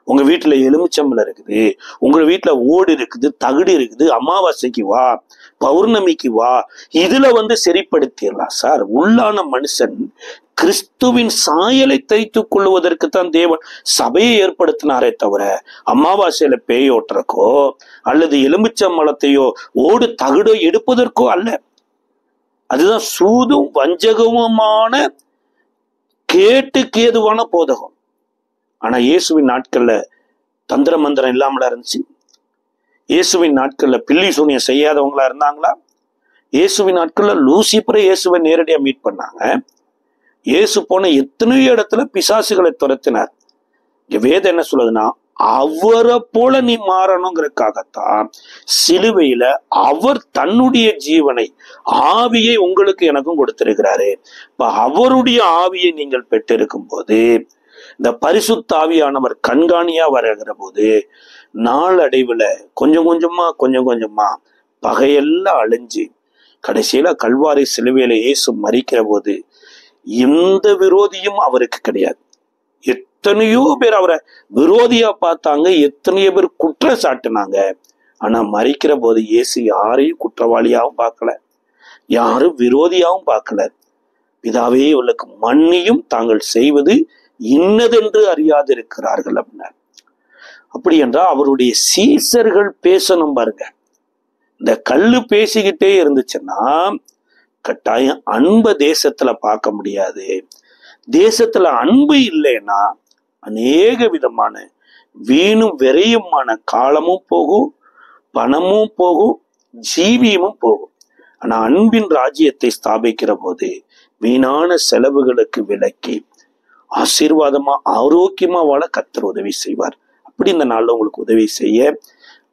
உங்க வீட்டுல எலுமிச்சம்பளம் இருக்குது, உங்க வீட்டுல ஓடு இருக்குது, தகுடு இருக்குது, அமாவாசைக்கு வா, பௌர்ணமிக்கு வா, இதுல சரிப்படுத்திடலாம். சார், உள்ளான மனுஷன் கிறிஸ்துவின் சாயலை தைத்துக் கொள்வதற்கு தான் தேவன் சபையை ஏற்படுத்தினாரே தவிர அமாவாசையில பேயோட்டுறக்கோ அல்லது எலுமிச்சம்பழத்தையோ ஓடு தகுடோ எடுப்பதற்கோ அல்ல. அதுதான் சூதும் வஞ்சகமுமான கேட்டுக்கு ஏதுவான போதகம். ஆனா இயேசுவின் நாட்கள்ல தந்திர மந்திரம் இல்லாமலா இருந்துச்சு? இயேசுவின் நாட்கள்ல பில்லி சூனியம் செய்யாதவங்களா இருந்தாங்களா? இயேசுவின் நாட்கள்ல லூசிபரை இயேசுவை நேரடியா மீட் பண்ணாங்க. இயேசு போன எத்தனையோ இடத்துல பிசாசுகளை துரத்தினார். வேதம் என்ன சொல்லுதுன்னா, அவரை போல நீ மாறணுங்கிறதுக்காகத்தான் சிலுவையில அவர் தன்னுடைய ஜீவனை, ஆவியை உங்களுக்கு எனக்கும் கொடுத்திருக்கிறாரு. இப்ப அவருடைய ஆவியை நீங்கள் பெற்றிருக்கும் போது, இந்த பரிசுத்த ஆவியானவர் கண்காணியா வருகிற போது நாளடைவுல கொஞ்சம் கொஞ்சமா பகையெல்லாம் அழிஞ்சு கடைசியில கல்வாரி சிலுவையில இயேசு மரிக்கிற போது எந்த விரோதியும் அவருக்கு கிடையாது. எத்தனையோ பேர் அவரை விரோதியா பார்த்தாங்க, எத்தனையோ பேர் குற்றம் சாட்டினாங்க. ஆனா மரிக்கிற போது இயேசு யாரையும் குற்றவாளியாவும் பார்க்கல, யாரும் விரோதியாவும் பார்க்கல. பிதாவே இவர்களுக்கு மன்னியும், தாங்கள் செய்வது இன்னதென்று அறியாதிருக்கிறார்கள் அப்படின்னார். அப்படி என்றால் அவருடைய சீசர்கள் பேசணும் பாருங்க. இந்த கல்லு பேசிக்கிட்டே இருந்துச்சுன்னா கட்டாயம் அன்பை தேசத்துல பார்க்க முடியாது. தேசத்துல அன்பு இல்லைன்னா அநேக விதமான வீணும் விரையுமான காலமும் போகும், பணமும் போகும், ஜீவியமும் போகும். ஆனா அன்பின் ராஜ்யத்தை ஸ்தாபிக்கிற போது வீணான செலவுகளுக்கு விலக்கி ஆசீர்வாதமா ஆரோக்கியமா வாழ கர்த்தர் உதவி செய்வார். அப்படி இந்த நாள்ல உங்களுக்கு உதவி செய்ய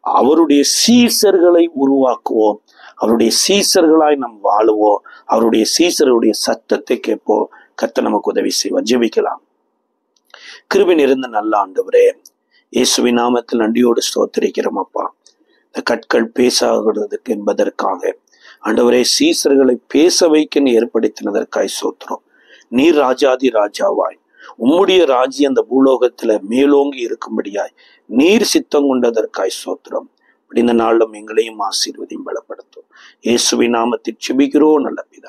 அவருடைய சீசர்களை உருவாக்குவோம். அவருடைய சீசர்களாய் நாம் வாழுவோம். அவருடைய சீசருடைய சத்தத்தை கேட்போம். கர்த்தர் நமக்கு உதவி செய்வார். ஜெபிக்கலாம். கிருபை நிறைந்த நல்ல ஆண்டவரே, இயேசுவின் நாமத்தில் நன்றியோடு ஸ்தோத்திரிக்கிறோம் அப்பா. இந்த கற்கள் பேசாகிறதுக்கு என்பதற்காக ஆண்டவரே சீசர்களை பேச வைக்க ஏற்படுத்தினதற்காய் ஸ்தோத்திரம். நீர் ராஜாதி ராஜாவாய் உம்முடைய ராஜ்யம் அந்த பூலோகத்துல மேலோங்கி இருக்கும்படியாய் நீர் சித்தம் கொண்டதற்காய் ஸ்தோத்திரம். இந்த நாளும் எங்களையும் ஆசீர்வதியும் பலப்படுத்தும். இயேசுவின் நாமத்தில் ஜெபிக்கிறோம் நல்ல பிதாவே.